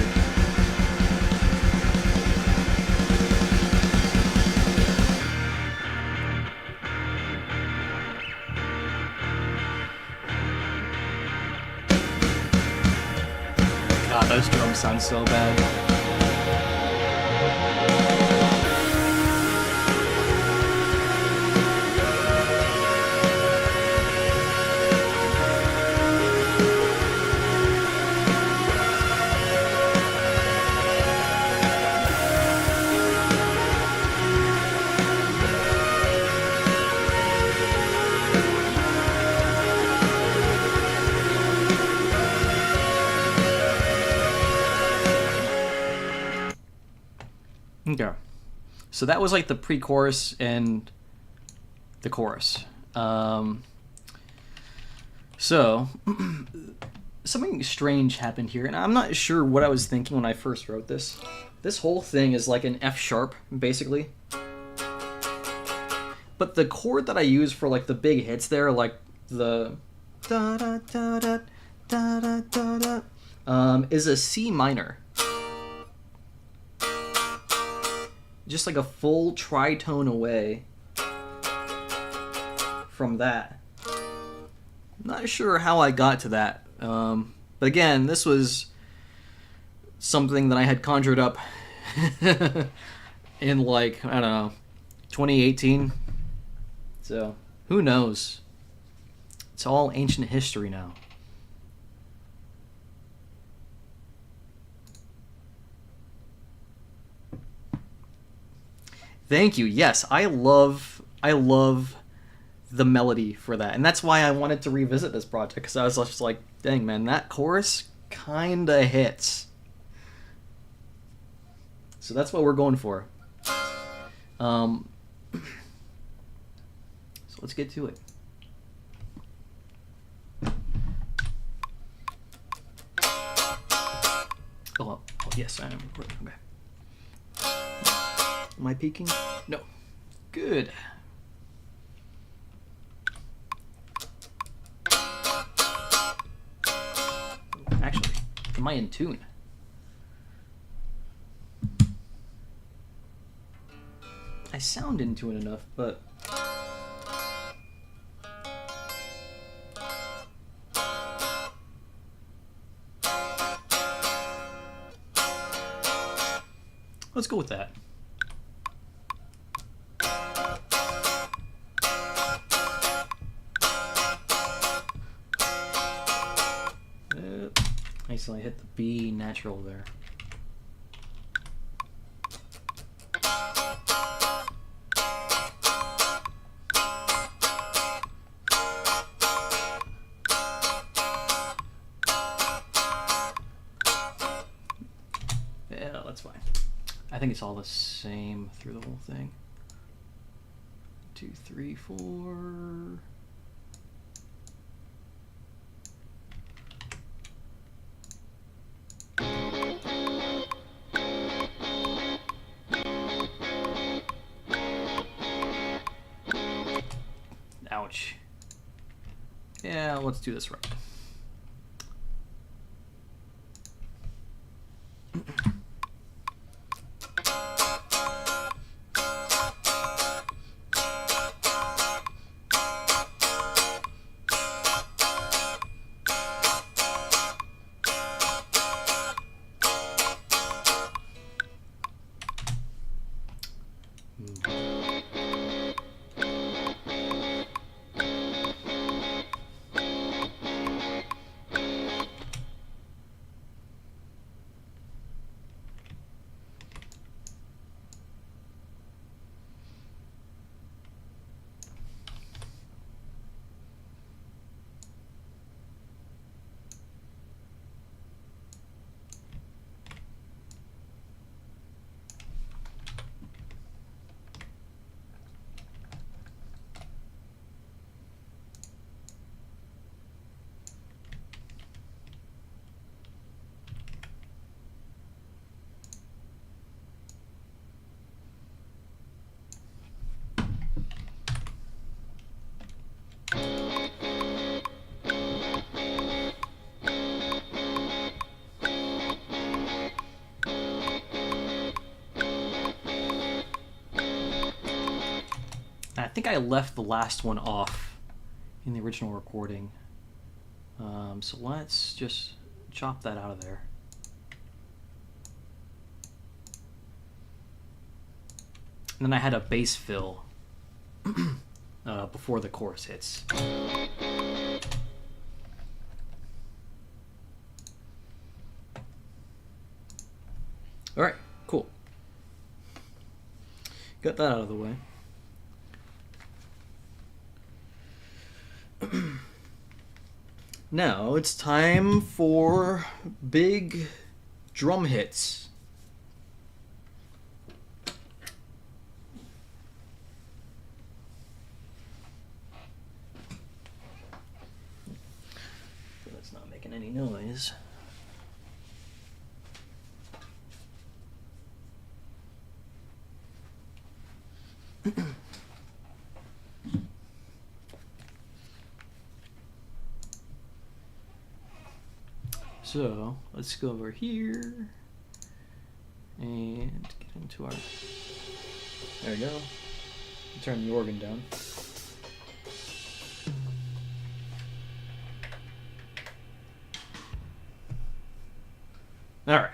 God, those drums sound so bad. Okay, so that was like the pre-chorus and the chorus. So something strange happened here, and I'm not sure what I was thinking when I first wrote this. This whole thing is like an F sharp, basically. But the chord that I use for like the big hits there, like the da da da da da da da da, is a C minor. Just like a full tritone away from that. Not sure how I got to that. But again, this was something that I had conjured up in like, I don't know, 2018. So, who knows? It's all ancient history now. Thank you. Yes, I love the melody for that. And that's why I wanted to revisit this project, because I was just like, dang, man, that chorus kinda hits. So that's what we're going for. So let's get to it. Oh, yes, I am recording. Okay. Am I peeking? No. Good. Actually, am I in tune? I sound in tune enough, but... let's go with that. accidentally hit the B natural there. Yeah, that's fine. I think it's all the same through the whole thing. 2, 3, 4. Ouch. Yeah, let's do this right. I think I left the last one off in the original recording. So let's just chop that out of there. And then I had a bass fill before the chorus hits. All right, cool. Got that out of the way. Now it's time for big drum hits. That's not making any noise. So let's go over here and get into our, there we go, turn the organ down. All right.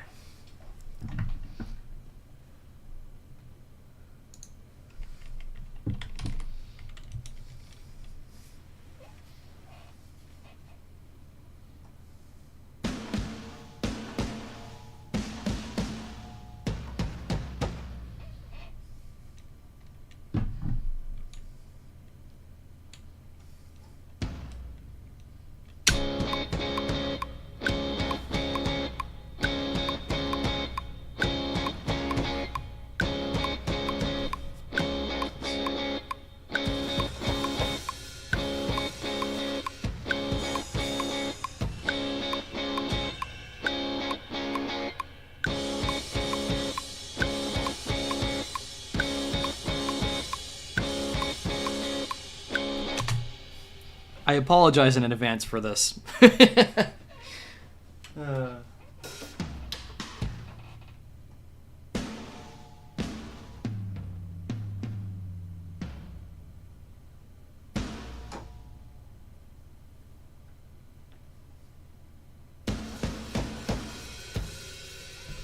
I apologize in advance for this.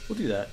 We'll do that.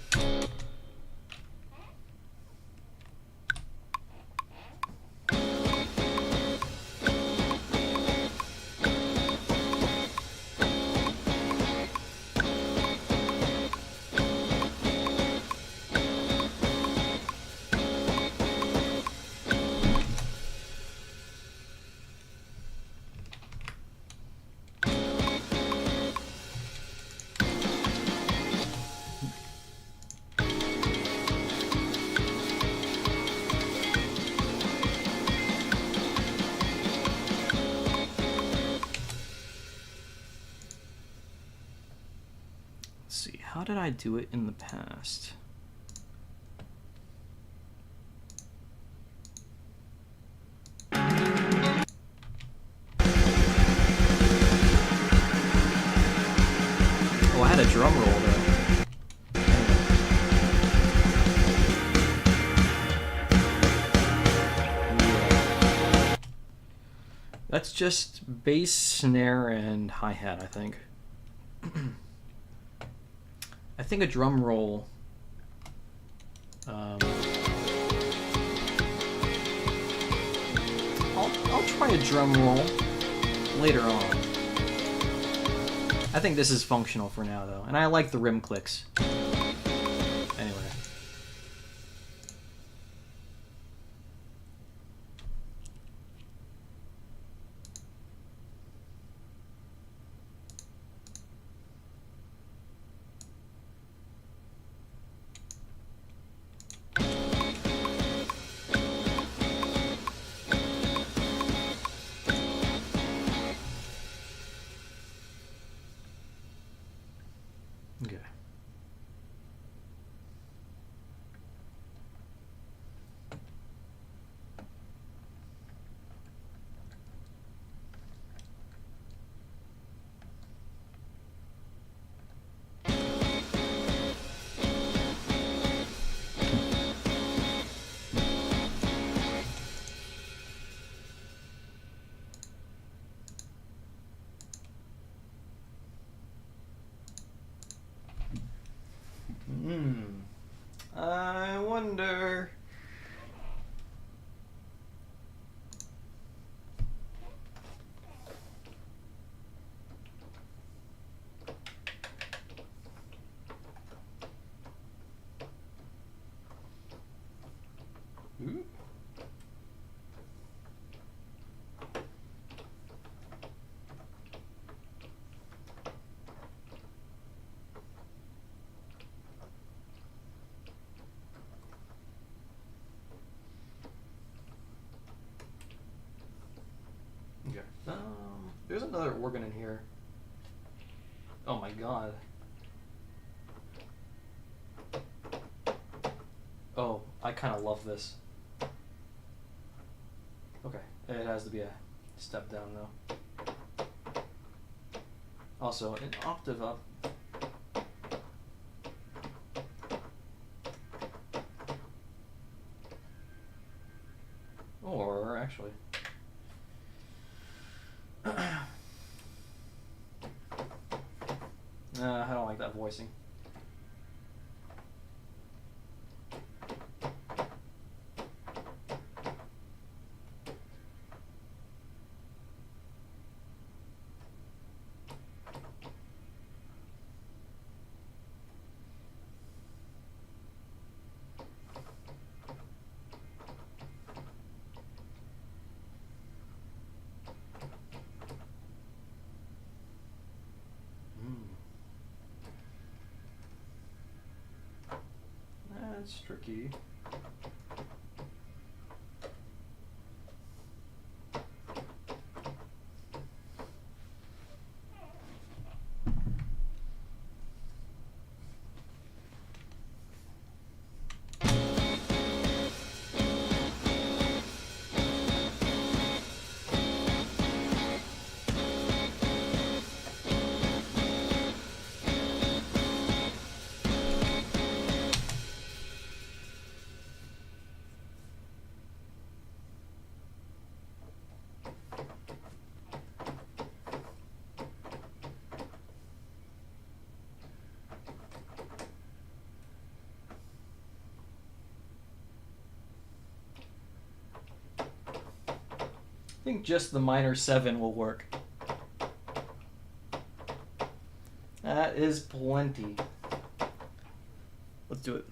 how did I do it in the past? Oh, I had a drum roll though. Yeah. That's just bass, snare, and hi-hat, I think. I think a drum roll. I'll try a drum roll later on. I think this is functional for now, though, and I like the rim clicks. Anyway. Okay. I wonder. Ooh. Okay. There's another organ in here. Oh my god. Oh, I kind of love this. Okay, it has to be a step down though. Also, an octave up. Or actually. I don't like that voicing. That's tricky. I think just the minor 7 will work. That is plenty. Let's do it.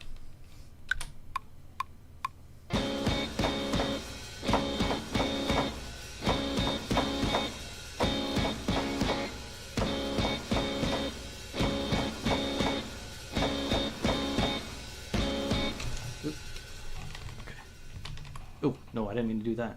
Oop. Okay. Oh, no, I didn't mean to do that.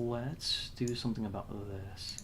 let's do something about this.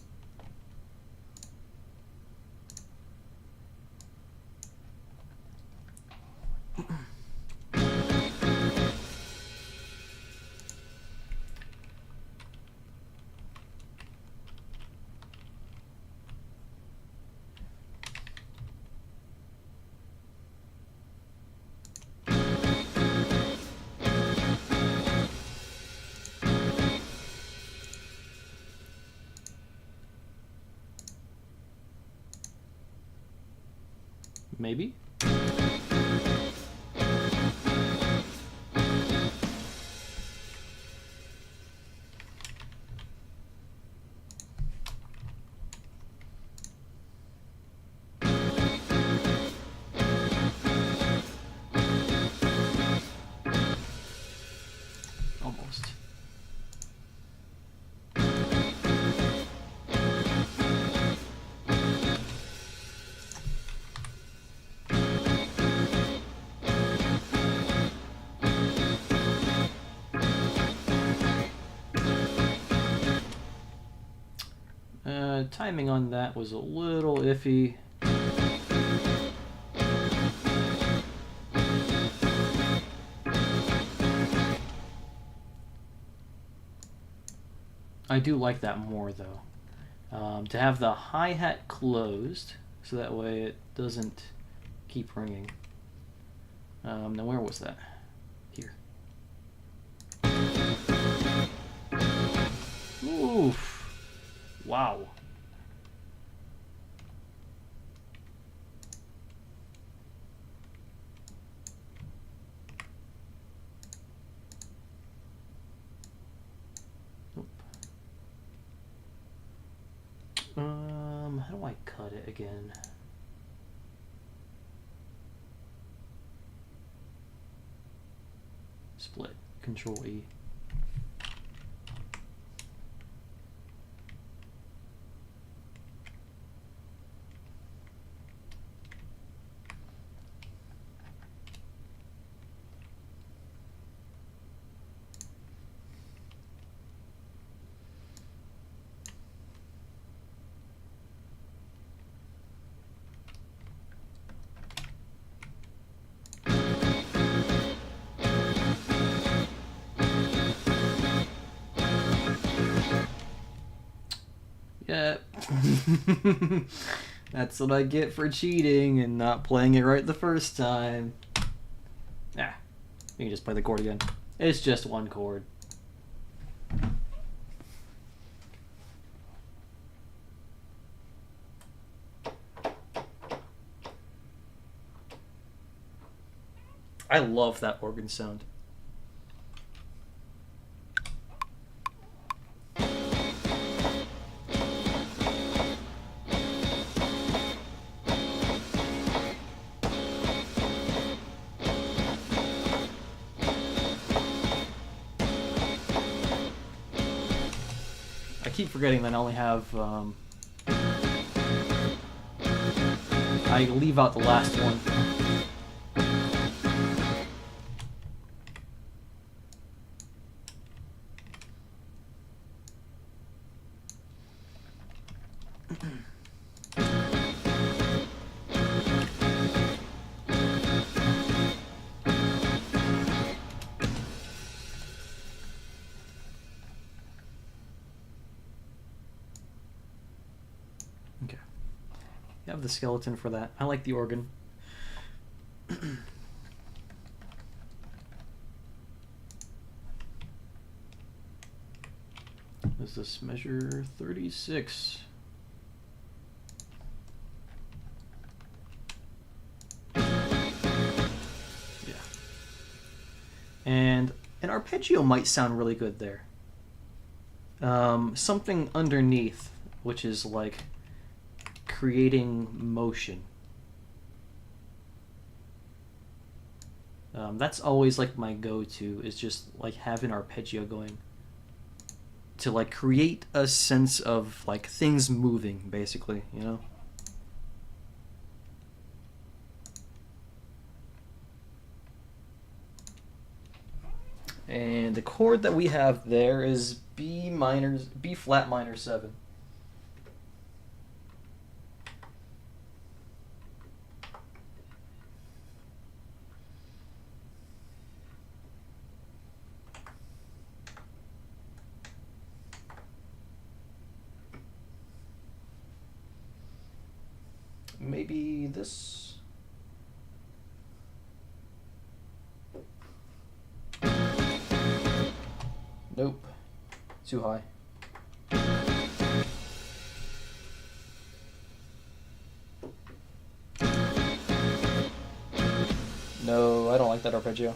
Maybe? Almost. Timing on that was a little iffy. I do like that more though. To have the hi-hat closed, so that way it doesn't keep ringing. Now where was that? Here. Oof. Wow. How do I cut it again? Split. Control E. Yep. That's what I get for cheating and not playing it right the first time. Ah, you can just play the chord again. It's just one chord. I love that organ sound. I keep forgetting that I only have, I leave out the last one. Okay. You have the skeleton for that. I like the organ. Is this measure 36? Yeah. And an arpeggio might sound really good there. Something underneath, which is like creating motion. That's always like my go-to, is just like have an arpeggio going to like create a sense of like things moving, basically, you know? And the chord that we have there is B flat minor 7. Maybe this. Nope. Too high. No, I don't like that arpeggio.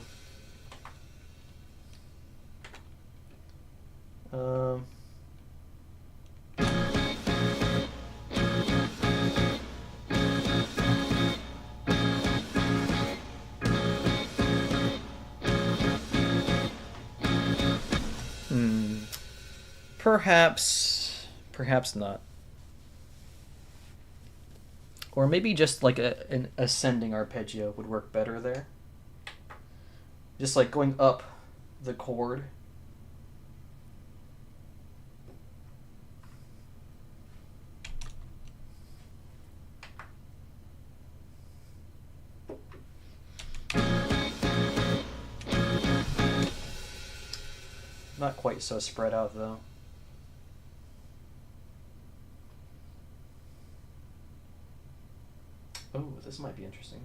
Perhaps not. Or maybe just like an ascending arpeggio would work better there. Just like going up the chord. Not quite so spread out though. Oh, this might be interesting.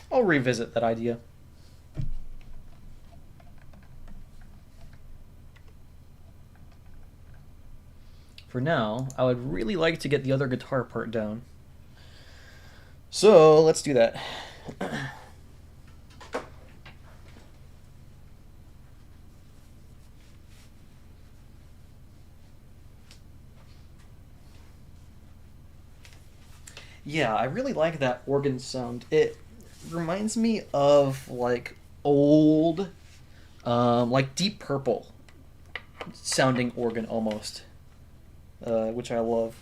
I'll revisit that idea. For now, I would really like to get the other guitar part down. So let's do that. Yeah, I really like that organ sound. It reminds me of like old, like Deep Purple sounding organ almost, which I love.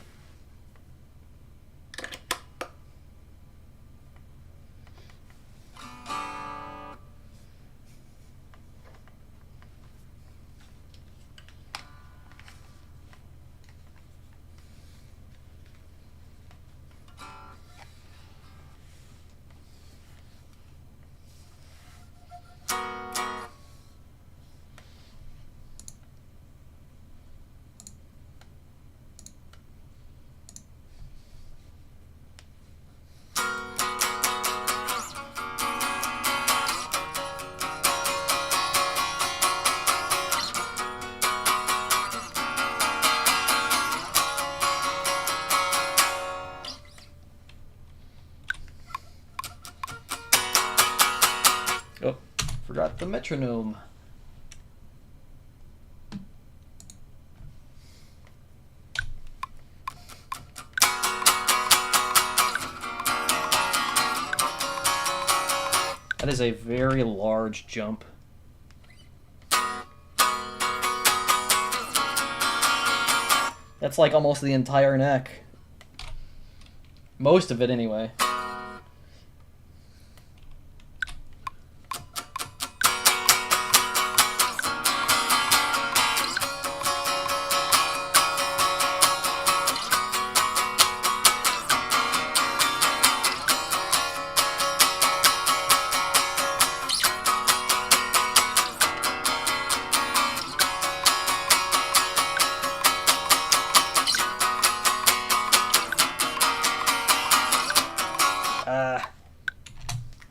Oh, forgot the metronome. That is a very large jump. That's like almost the entire neck. Most of it, anyway.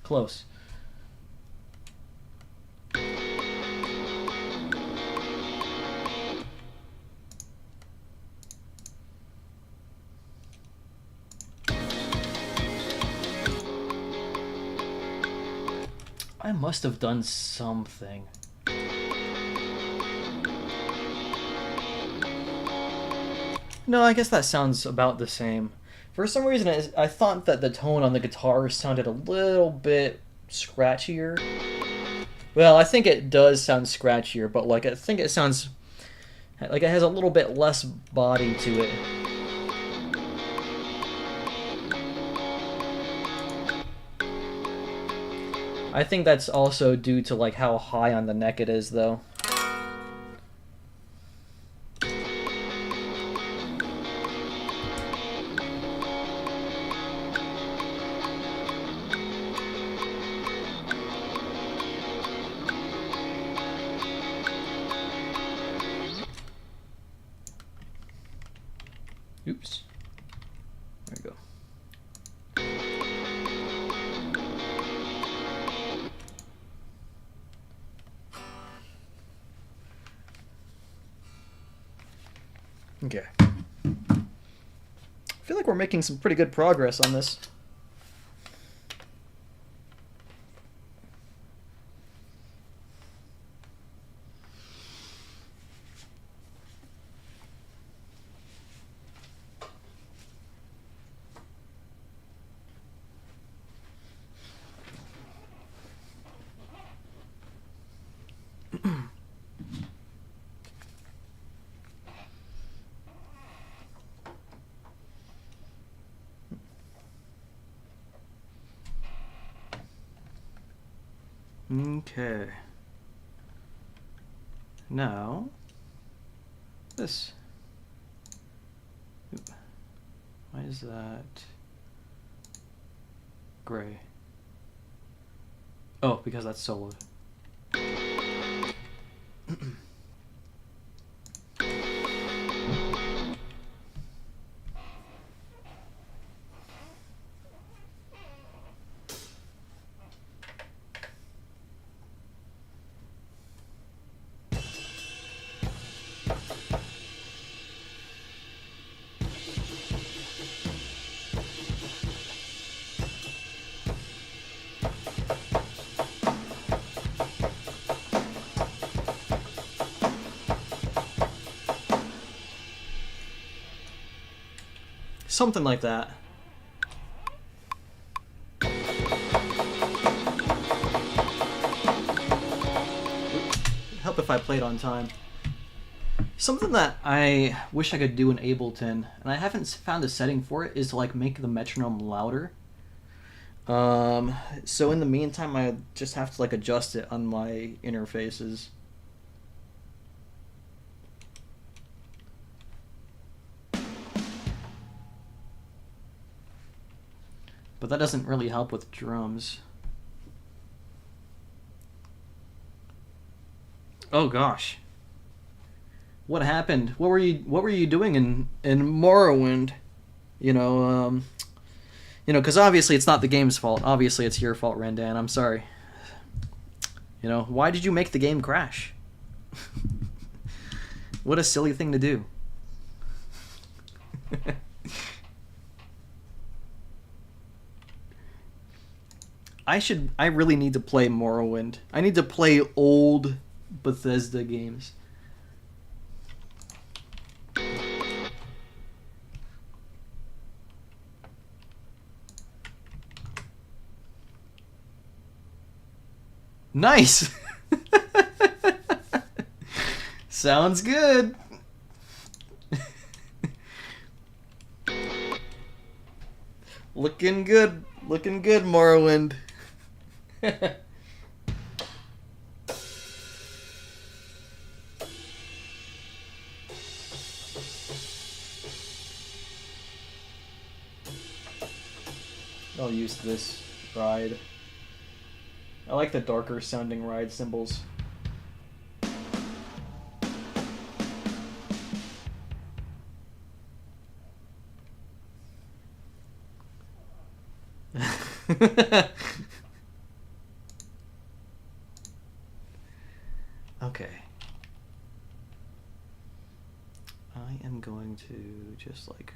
Close. I must have done something. No, I guess that sounds about the same. For some reason, I thought that the tone on the guitar sounded a little bit scratchier. Well, I think it does sound scratchier, but like I think it sounds like it has a little bit less body to it. I think that's also due to like how high on the neck it is, though. Oops. There we go. Okay. I feel like we're making some pretty good progress on this. Okay. Now, this. Oop. Why is that gray? Oh, because that's soloed. Something like that. Help if I played on time. Something that I wish I could do in Ableton, and I haven't found a setting for it, is to like make the metronome louder. So in the meantime, I just have to like adjust it on my interfaces. But that doesn't really help with drums. Oh gosh. What happened? What were you doing in Morrowind? You know, because obviously it's not the game's fault. Obviously it's your fault, Randan. I'm sorry. You know, why did you make the game crash? What a silly thing to do. I really need to play Morrowind. I need to play old Bethesda games. Nice. Sounds good. Looking good, Morrowind. I'll use this ride. I like the darker sounding ride cymbals. Okay. I am going to just like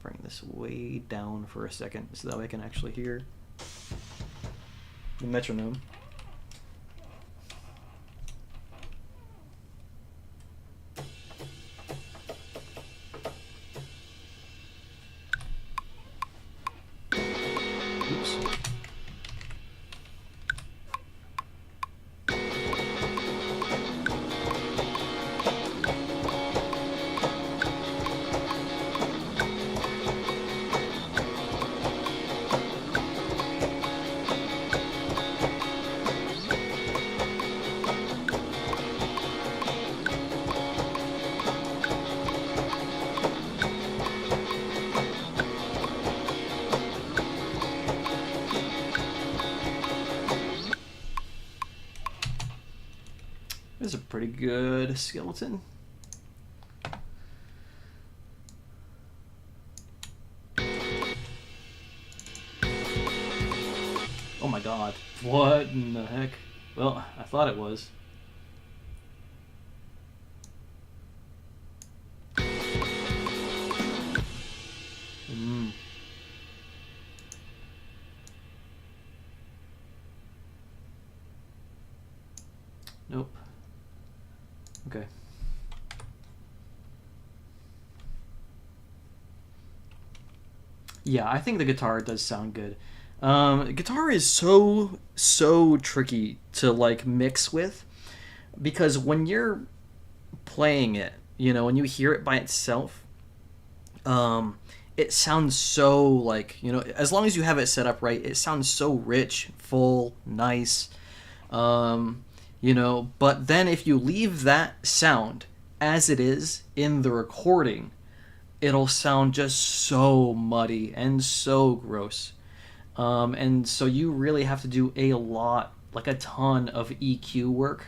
bring this way down for a second so that I can actually hear the metronome. drums. This is a pretty good skeleton. Oh my god. What in the heck? Well, I thought it was. Nope. Okay. Yeah, I think the guitar does sound good. Guitar is so tricky to like mix with, because when you're playing it, you know, when you hear it by itself, it sounds so like, you know, as long as you have it set up right, it sounds so rich, full, nice. You know, but then if you leave that sound as it is in the recording, it'll sound just so muddy and so gross. And so you really have to do a lot, like a ton of EQ work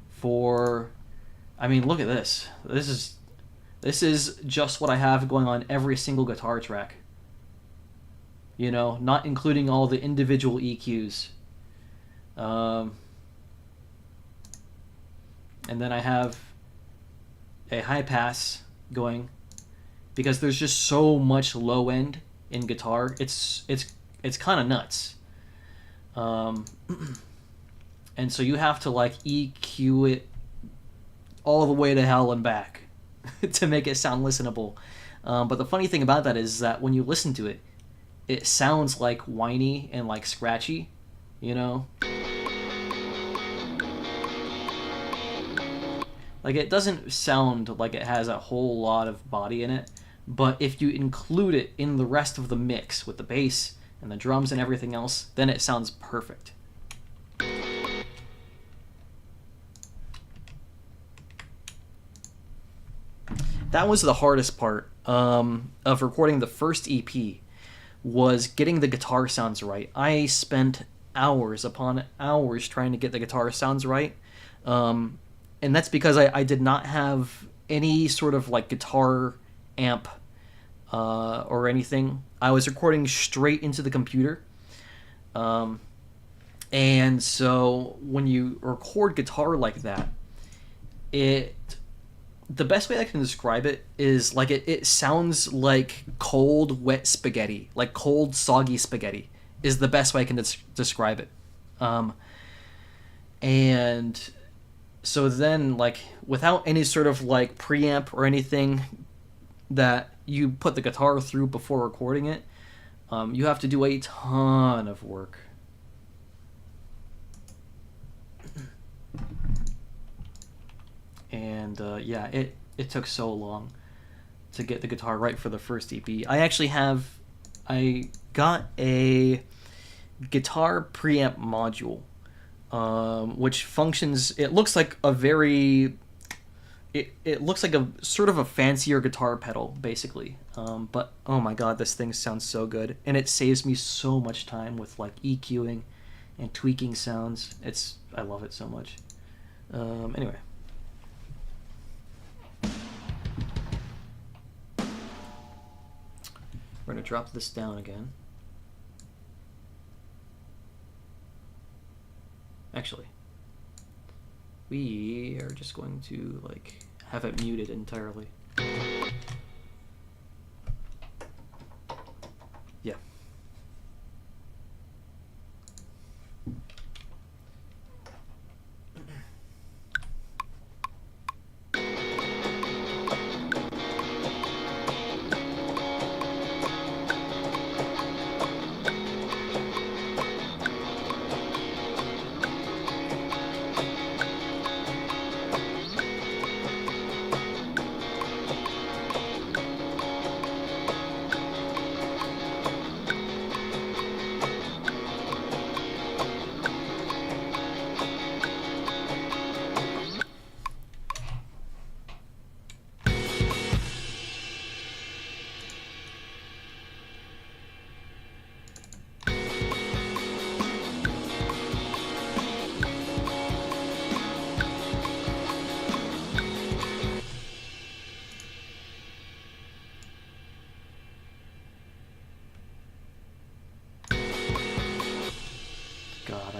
for, I mean, look at this. This is just what I have going on every single guitar track. You know, not including all the individual EQs. And then I have a high pass going, because there's just so much low end in guitar. It's kind of nuts. And so you have to like EQ it all the way to hell and back to make it sound listenable. But the funny thing about that is that when you listen to it, it sounds like whiny and like scratchy, you know? Like, it doesn't sound like it has a whole lot of body in it, but if you include it in the rest of the mix with the bass and the drums and everything else, then it sounds perfect. That was the hardest part of recording the first EP, was getting the guitar sounds right. I spent hours upon hours trying to get the guitar sounds right. And that's because I did not have any sort of like guitar amp or anything. I was recording straight into the computer. And so when you record guitar like that, the best way I can describe it is like it sounds like cold, wet spaghetti. Like cold, soggy spaghetti is the best way I can describe it. And so then, like, without any sort of like preamp or anything that you put the guitar through before recording it, you have to do a ton of work. And yeah, it took so long to get the guitar right for the first EP. I got a guitar preamp module, which functions, it looks like a very, it looks like a sort of a fancier guitar pedal, basically. But oh my god, this thing sounds so good, and it saves me so much time with like EQing and tweaking sounds. I love it so much. Anyway. We're going to drop this down again. Actually, we are just going to like have it muted entirely. Yeah.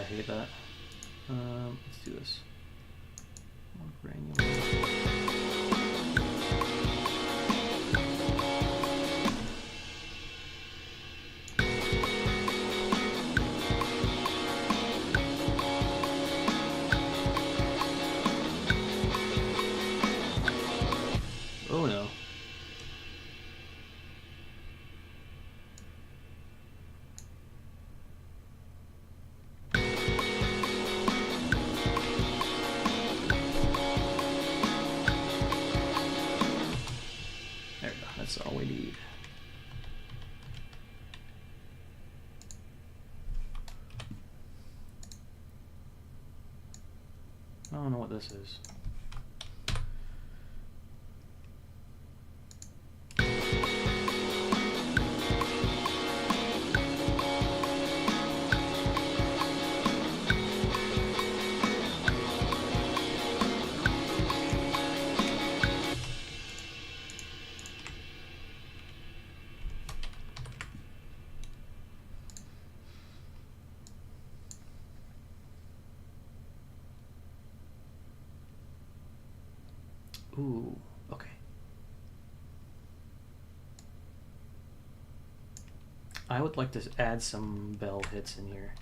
hate that. Let's do this. More granular. Oh no. There we go, that's all we need. I don't know what this is. Ooh, okay. I would like to add some bell hits in here.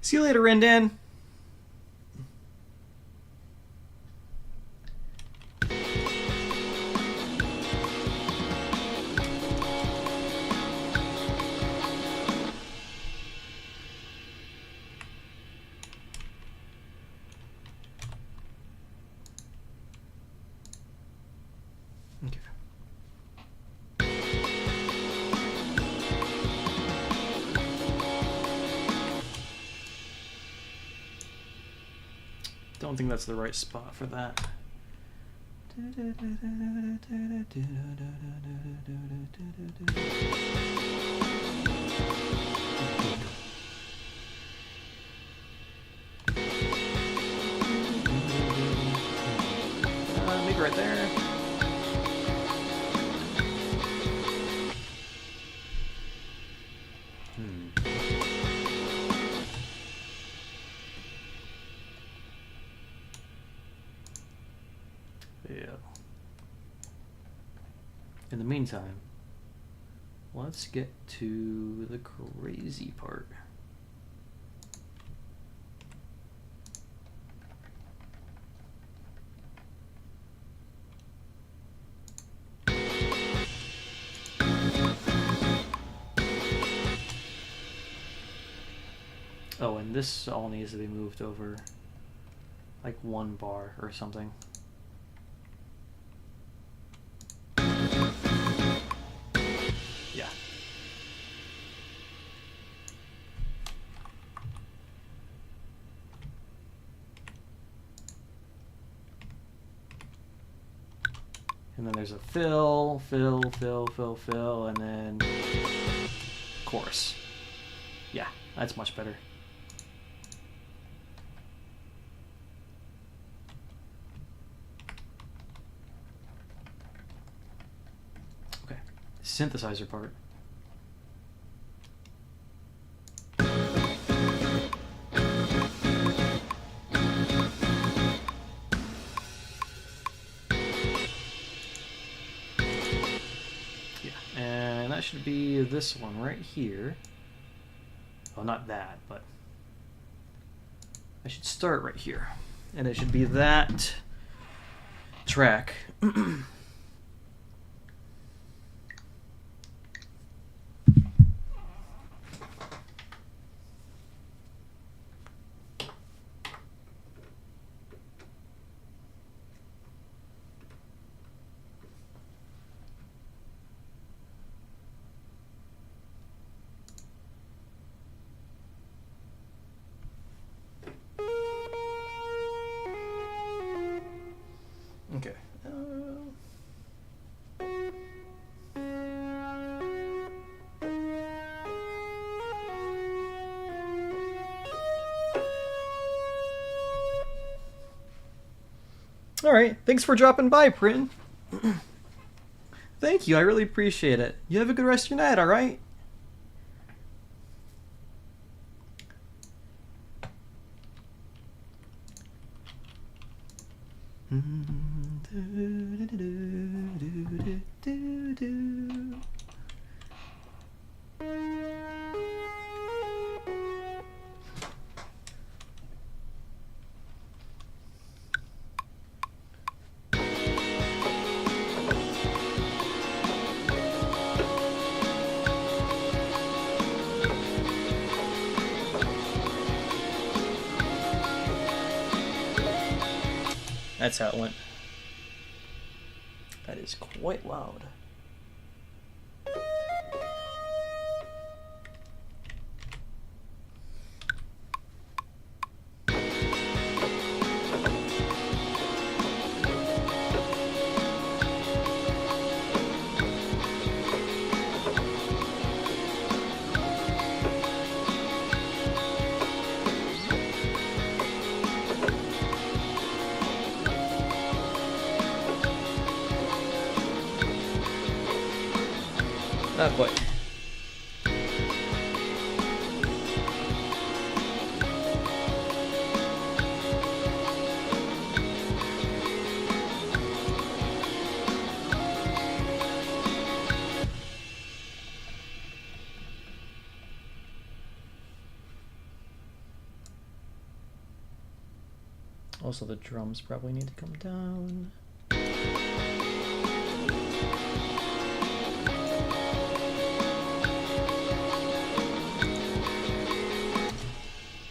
See you later, Randan. Okay. Don't think that's the right spot for that. Maybe right there. Yeah. In the meantime, let's get to the crazy part. Oh, and this all needs to be moved over like 1 bar or something. Yeah. And then there's a fill, and then chorus. Yeah, that's much better. Okay, synthesizer part. That should be this one right here. Well, not that, but I should start right here. And it should be that track. Okay. All right. Thanks for dropping by, Prin. Thank you. I really appreciate it. You have a good rest of your night, all right? That's how it went. That is quite loud. Not quite. Also, the drums probably need to come down.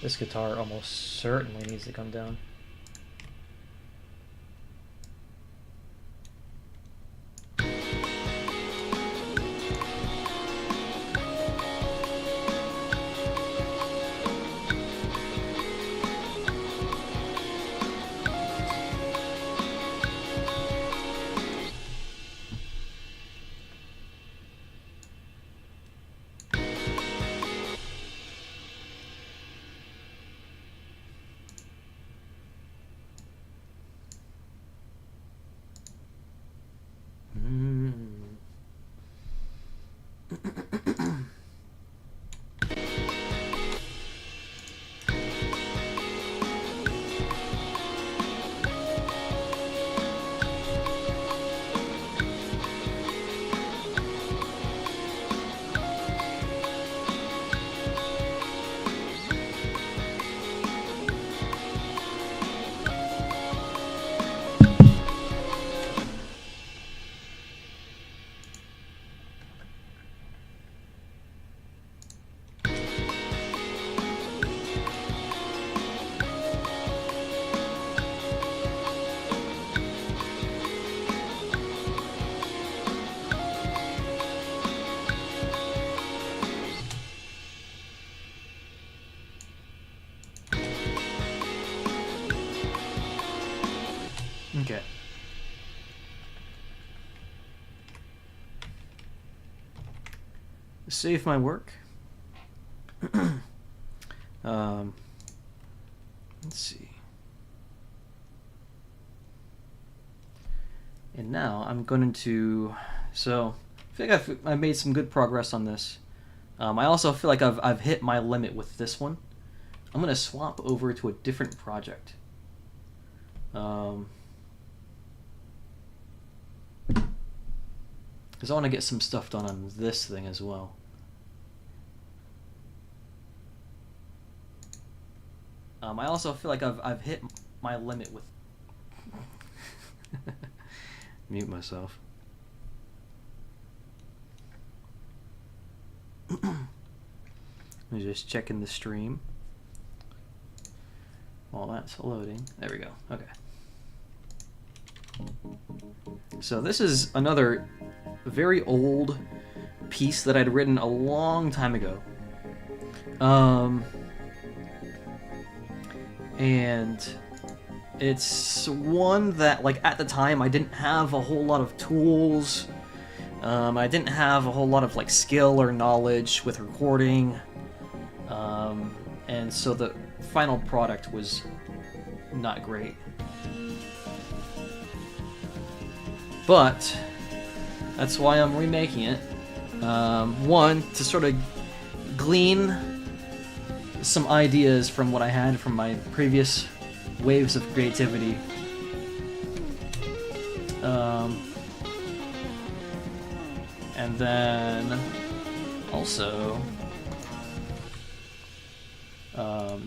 This guitar almost certainly needs to come down. Okay. Save my work. Let's see. And now I'm going to, so I feel like I've made some good progress on this. I also feel like I've hit my limit with this one. I'm going to swap over to a different project. Because I want to get some stuff done on this thing as well. I also feel like I've hit my limit with... Mute myself. I'm just checking the stream. While that's loading. There we go. Okay. So this is another very old piece that I'd written a long time ago. And it's one that, like, at the time I didn't have a whole lot of tools. I didn't have a whole lot of, like, skill or knowledge with recording. And so the final product was not great. But that's why I'm remaking it. One, to sort of glean some ideas from what I had from my previous waves of creativity. And then also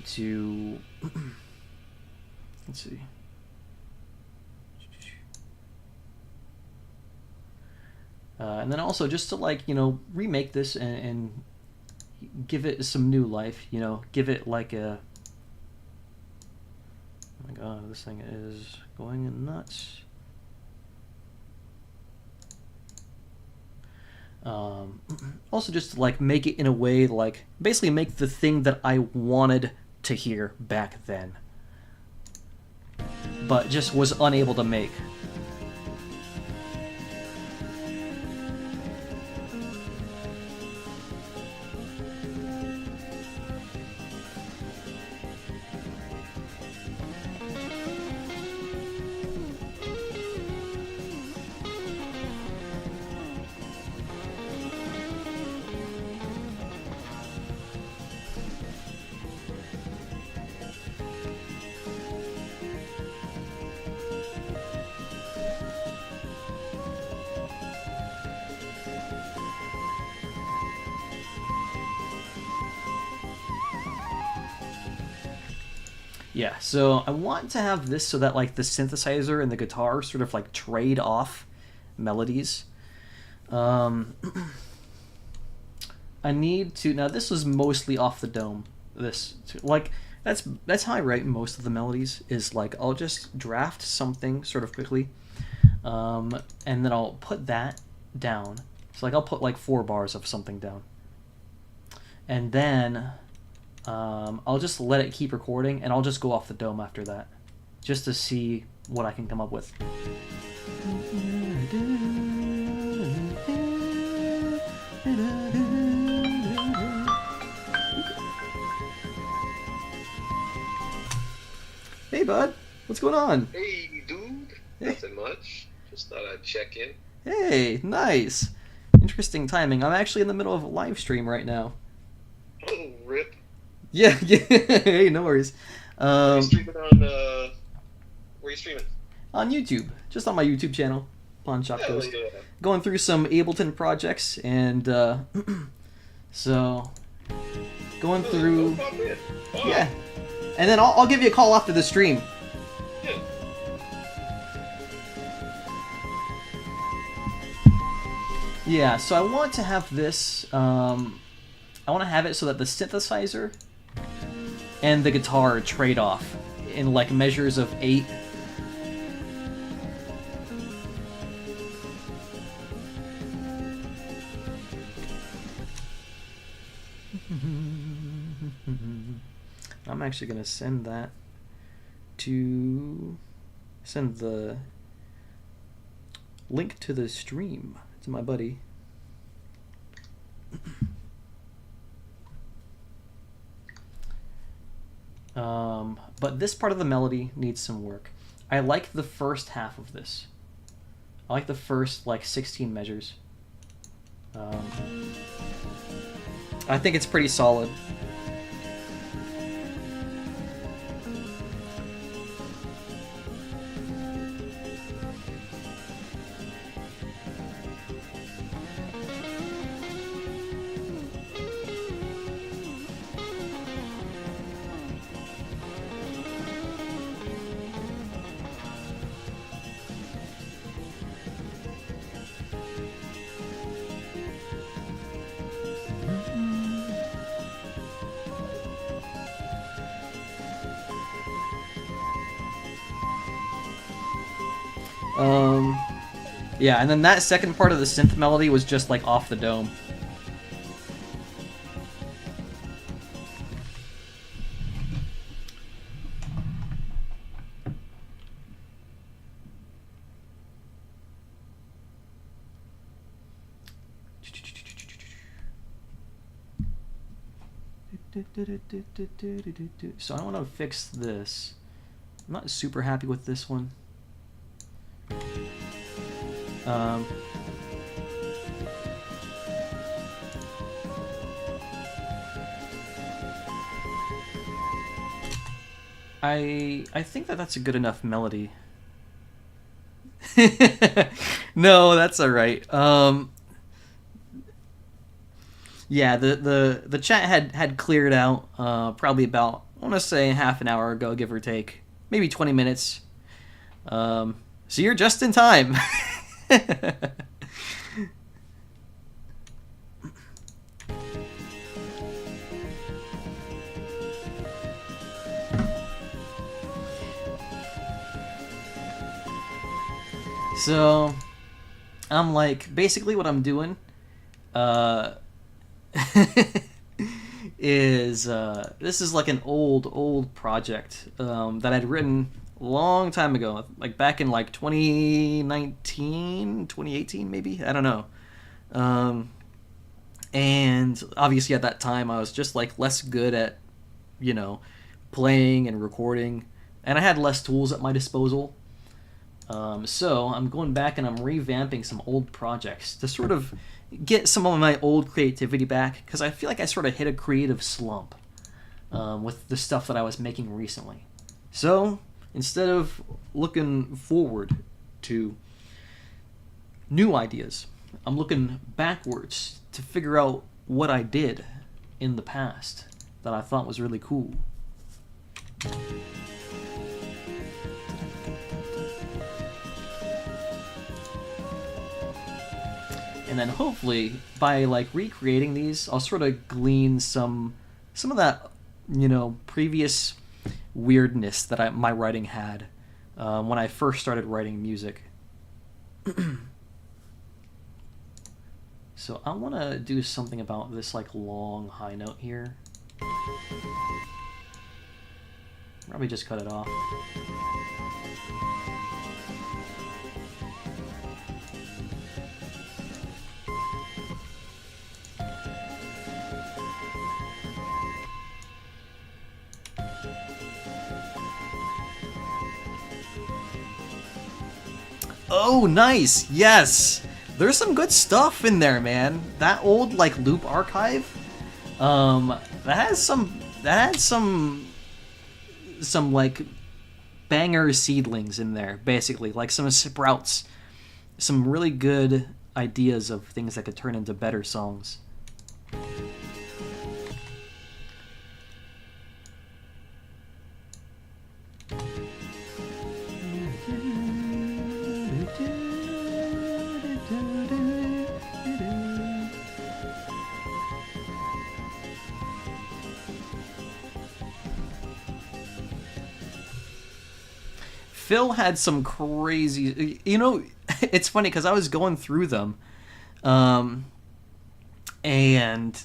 to let's see. And then also just to, like, you know, remake this and give it some new life, you know, give it like a... Oh my god, this thing is going nuts. Also just to, like, make it in a way, like, basically make the thing that I wanted to hear back then, but just was unable to make. Yeah, so I want to have this so that like the synthesizer and the guitar sort of like trade off melodies. Um, I need to now. This was mostly off the dome. This like that's how I write most of the melodies. Is like I'll just draft something sort of quickly, and then I'll put that down. So like I'll put like 4 bars of something down, and then I'll just let it keep recording, and I'll just go off the dome after that, just to see what I can come up with. Hey, bud. What's going on? Hey, dude. Hey. Nothing much. Just thought I'd check in. Hey, nice. Interesting timing. I'm actually in the middle of a live stream right now. Oh, rip. Yeah, yeah. Hey, no worries. Are you streaming on, where are you streaming? On YouTube. Just on my YouTube channel. Pawn Shop Hell Ghost. yeah. Going through some Ableton projects, and, so, going through... Pop in. Oh, Yeah. And then I'll give you a call after the stream. Yeah. Yeah, so I want to have this, I want to have it so that the synthesizer and the guitar trade off in like measures of 8. I'm actually going to send the link to the stream to my buddy. But this part of the melody needs some work. I like the first half of this. I like the first like 16 measures. I think it's pretty solid. Yeah, and then that second part of the synth melody was just like off the dome. So I want to fix this. I'm not super happy with this one. I think that that's a good enough melody. No, that's all right. Yeah, the chat had cleared out probably about, I want to say half an hour ago, give or take, maybe 20 minutes. So you're just in time. So I'm like, basically what I'm doing is this is like an old project that I'd written a long time ago, like back in like 2019, 2018 maybe, I don't know. And obviously at that time I was just like less good at, you know, playing and recording, and I had less tools at my disposal. So I'm going back and I'm revamping some old projects to sort of get some of my old creativity back, because I feel like I sort of hit a creative slump with the stuff that I was making recently. So instead of looking forward to new ideas, I'm looking backwards to figure out what I did in the past that I thought was really cool. And then hopefully by like recreating these, I'll sort of glean some of that, previous weirdness that my writing had when I first started writing music. So I want to do something about this like long high note here. Probably just cut it off. Oh, nice! Yes! There's some good stuff in there, man. That old, like, loop archive, that had some, like, banger seedlings in there, basically. Like, some sprouts. Some really good ideas of things that could turn into better songs. Phil had some crazy... it's funny because I was going through them, and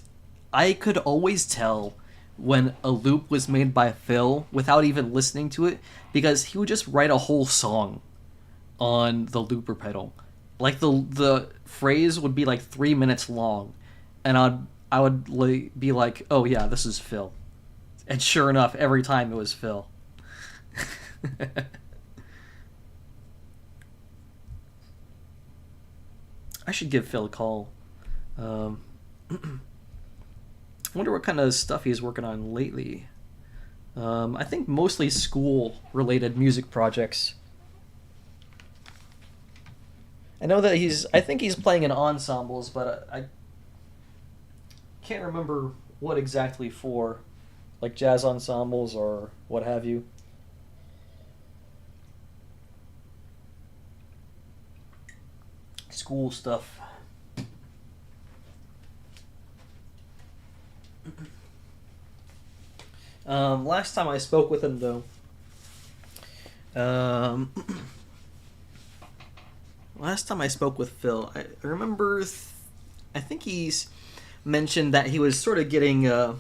I could always tell when a loop was made by Phil without even listening to it, because he would just write a whole song on the looper pedal. Like, the phrase would be like 3 minutes long, and I would be like, oh yeah, this is Phil. And sure enough, every time it was Phil. I should give Phil a call. I wonder what kind of stuff he's working on lately. I think mostly school-related music projects. I know that I think he's playing in ensembles, but I can't remember what exactly for, like jazz ensembles or what have you. School stuff. Last time I spoke with him, though, last time I spoke with Phil, I remember, I think he's mentioned that he was sort of getting a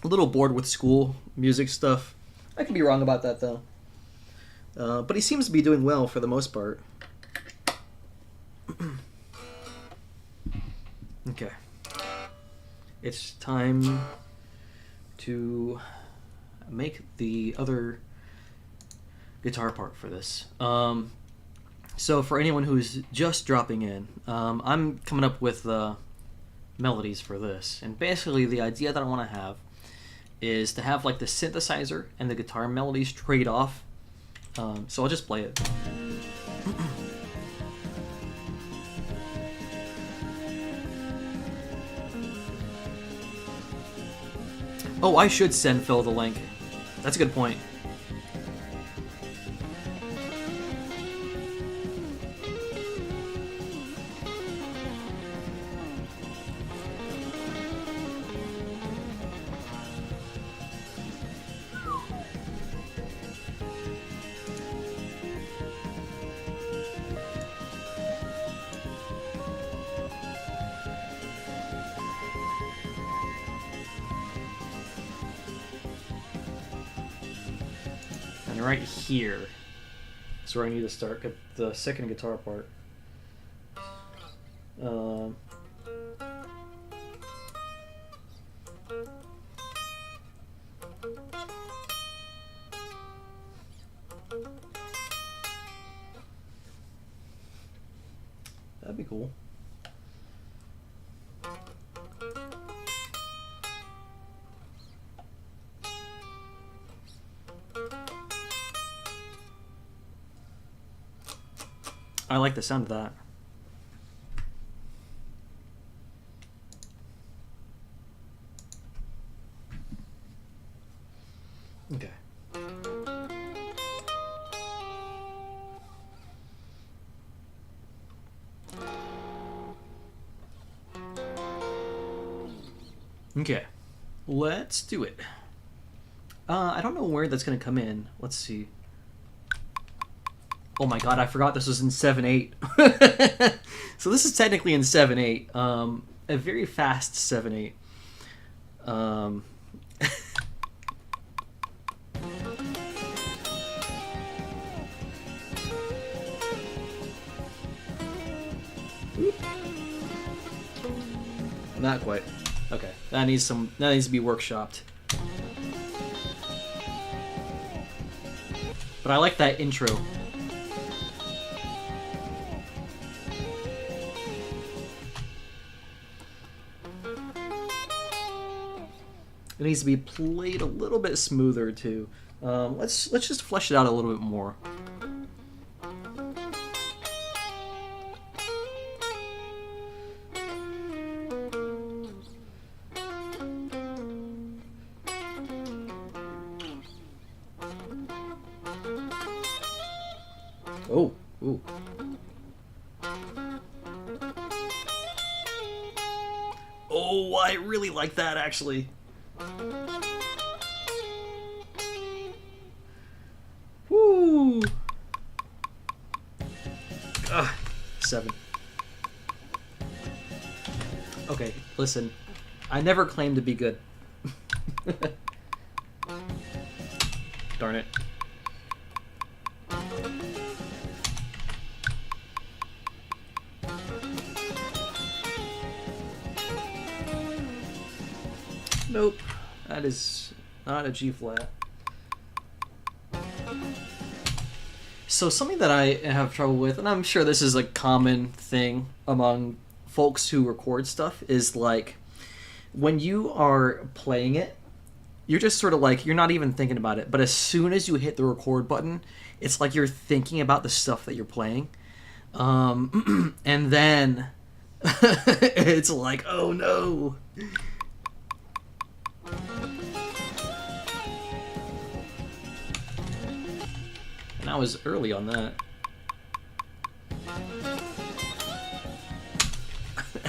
little bored with school music stuff. I could be wrong about that, though. But he seems to be doing well for the most part. Okay. It's time to make the other guitar part for this. So for anyone who's just dropping in, I'm coming up with melodies for this. And basically the idea that I want to have is to have like the synthesizer and the guitar melodies trade off. So I'll just play it. Oh, I should send Phil the link. That's a good point. And right here is where I need to start the second guitar part. That'd be cool. I like the sound of that. Okay. Okay, let's do it. I don't know where that's gonna come in. Let's see. Oh my god, I forgot this was in 7/8. So this is technically in 7/8. A very fast 7/8. Not quite. Okay, that needs to be workshopped. But I like that intro. It needs to be played a little bit smoother too. Let's just flesh it out a little bit more. Oh, ooh. Oh, I really like that actually. Woo! 7. Okay, listen. I never claimed to be good. Darn it. Nope. That is not a G flat. So something that I have trouble with, and I'm sure this is a common thing among folks who record stuff, is like when you are playing it, you're just sort of like, you're not even thinking about it, but as soon as you hit the record button, it's like you're thinking about the stuff that you're playing. And then it's like, oh no. And I was early on that.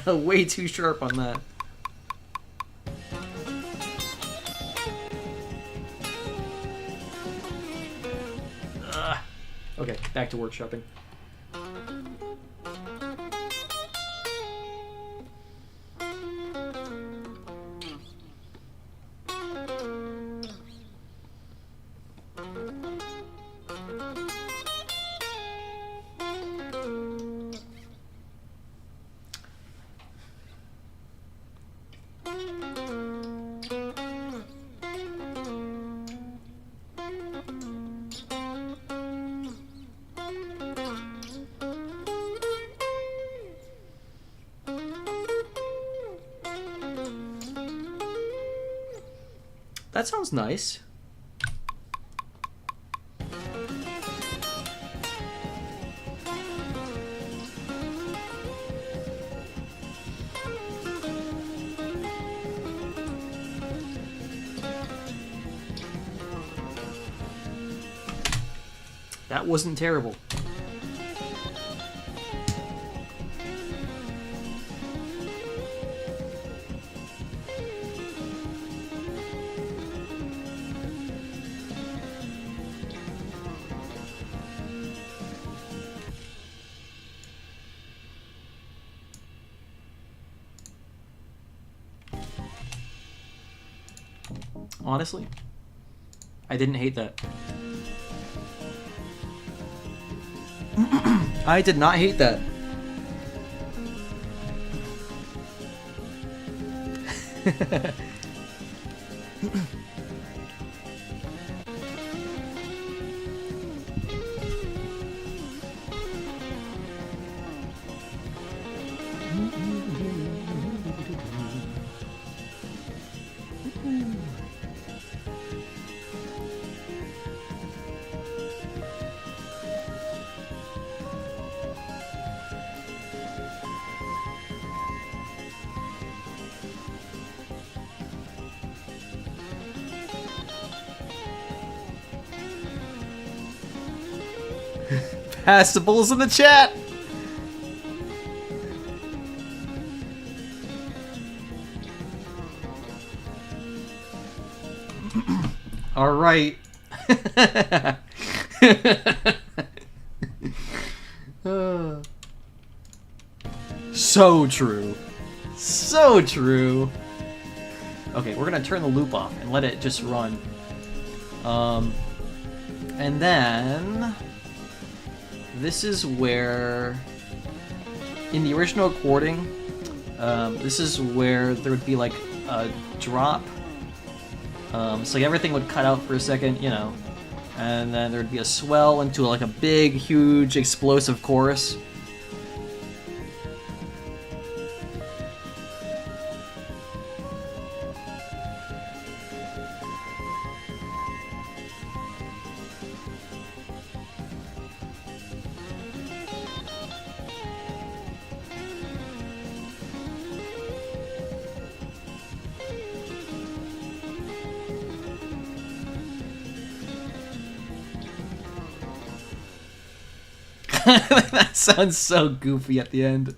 Way too sharp on that. Okay, back to workshopping. That sounds nice. That wasn't terrible. Honestly, I didn't hate that. I did not hate that. Pass the bulls in the chat. All right. So true. So true. Okay, we're gonna turn the loop off and let it just run. And then this is where, in the original recording, this is where there would be like a drop. So everything would cut out for a second, you know, and then there would be a swell into like a big, huge, explosive chorus. That sounds so goofy at the end.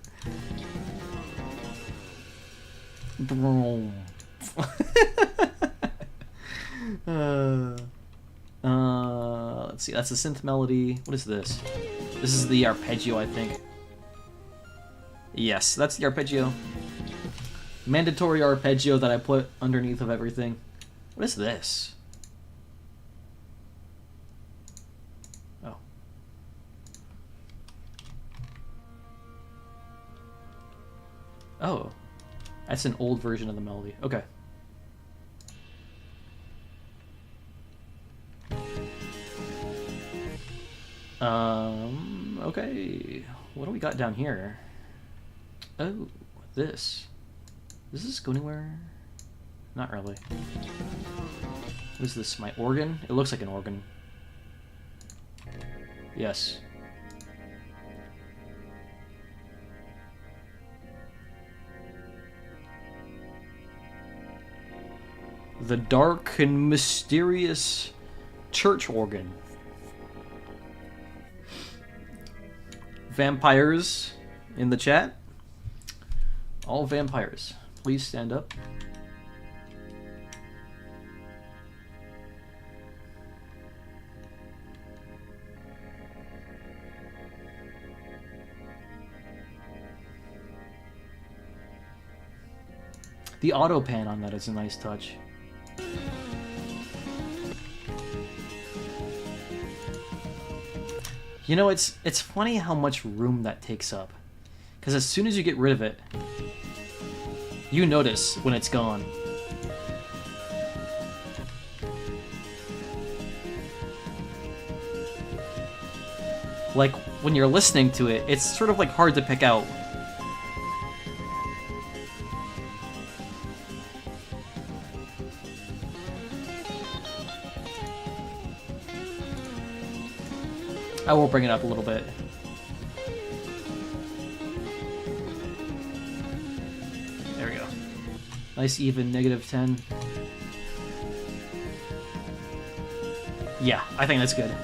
Let's see, that's a synth melody. What is this? This is the arpeggio, I think. Yes, that's the arpeggio. Mandatory arpeggio that I put underneath of everything. What is this? Oh. Oh. That's an old version of the melody. Okay. Okay. What do we got down here? Oh, this. Does this go anywhere? Not really. What is this? My organ? It looks like an organ. Yes. The dark and mysterious church organ. Vampires in the chat. All vampires, please stand up. The auto pan on that is a nice touch. You know, it's funny how much room that takes up. Because as soon as you get rid of it, you notice when it's gone. Like, when you're listening to it, it's sort of like hard to pick out. I will bring it up a little bit. There we go. Nice even -10. Yeah, I think that's good.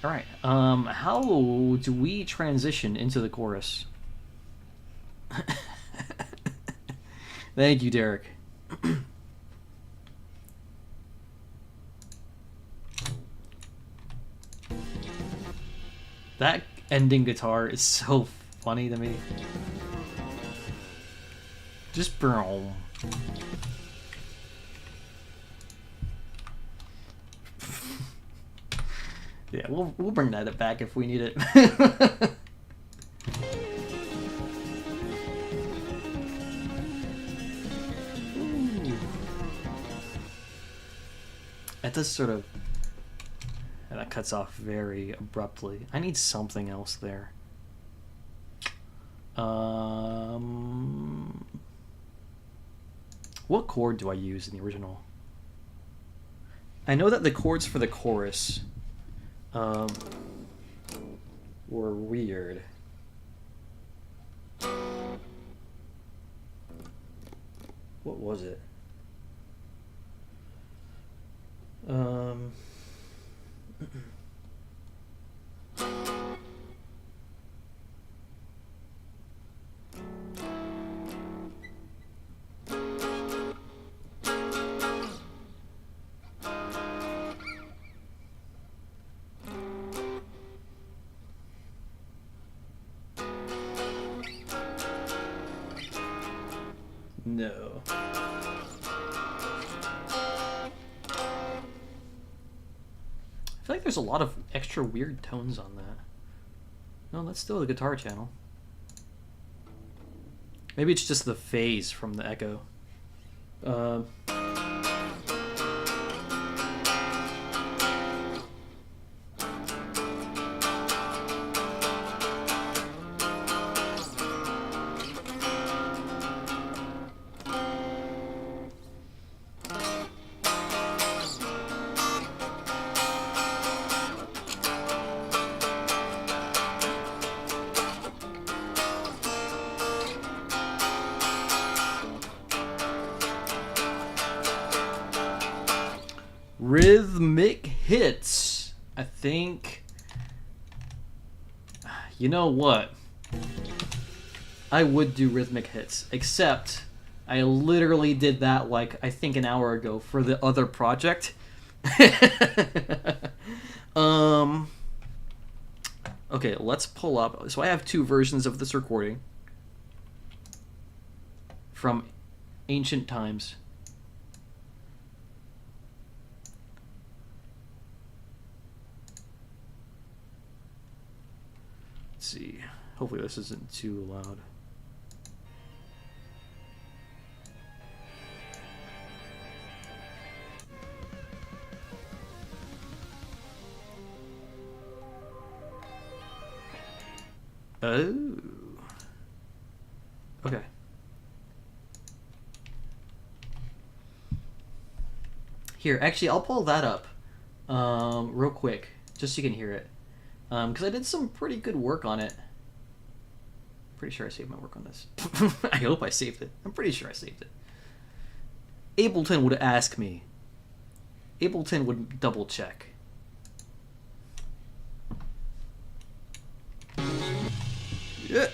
Alright, how do we transition into the chorus? Thank you, Derek. That ending guitar is so funny to me. Just boom. Yeah, we'll bring that back if we need it. Ooh. That does sort of. And that cuts off very abruptly. I need something else there. What chord do I use in the original? I know that the chords for the chorus were weird. What was it? No. I feel like there's a lot of extra weird tones on that. No, that's still the guitar channel. Maybe it's just the phase from the echo. Rhythmic hits. I think. You know what? I would do rhythmic hits, except I literally did that like I think an hour ago for the other project. Okay, let's pull up. So I have two versions of this recording from ancient times. Let's see. Hopefully this isn't too loud. Oh. Okay. Here, actually, I'll pull that up real quick, just so you can hear it. Because I did some pretty good work on it. Pretty sure I saved my work on this. I hope I saved it. I'm pretty sure I saved it. Ableton would ask me. Ableton would double check. Yeah.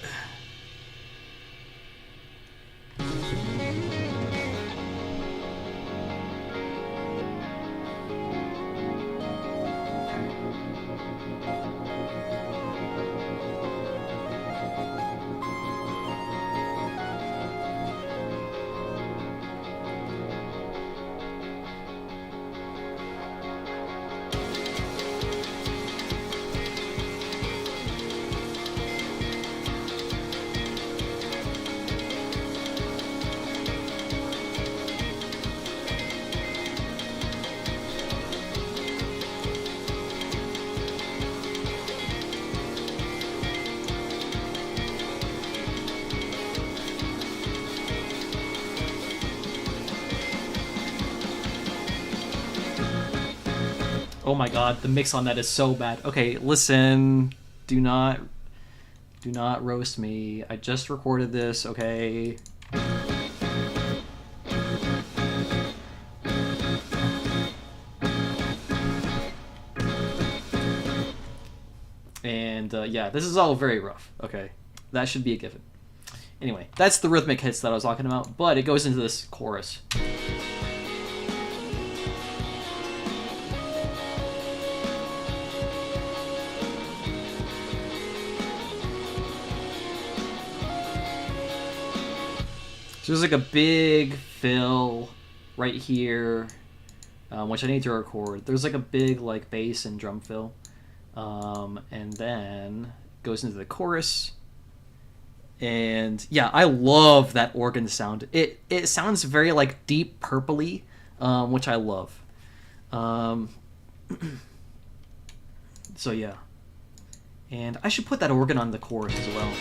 Oh my god, the mix on that is so bad. Okay, listen. Do not roast me. I just recorded this, okay? And yeah, this is all very rough. Okay, that should be a given. Anyway, that's the rhythmic hits that I was talking about, but it goes into this chorus. So there's like a big fill right here, which I need to record. There's like a big like bass and drum fill, and then goes into the chorus. And yeah, I love that organ sound. It sounds very like deep purpley, which I love. So yeah, and I should put that organ on the chorus as well.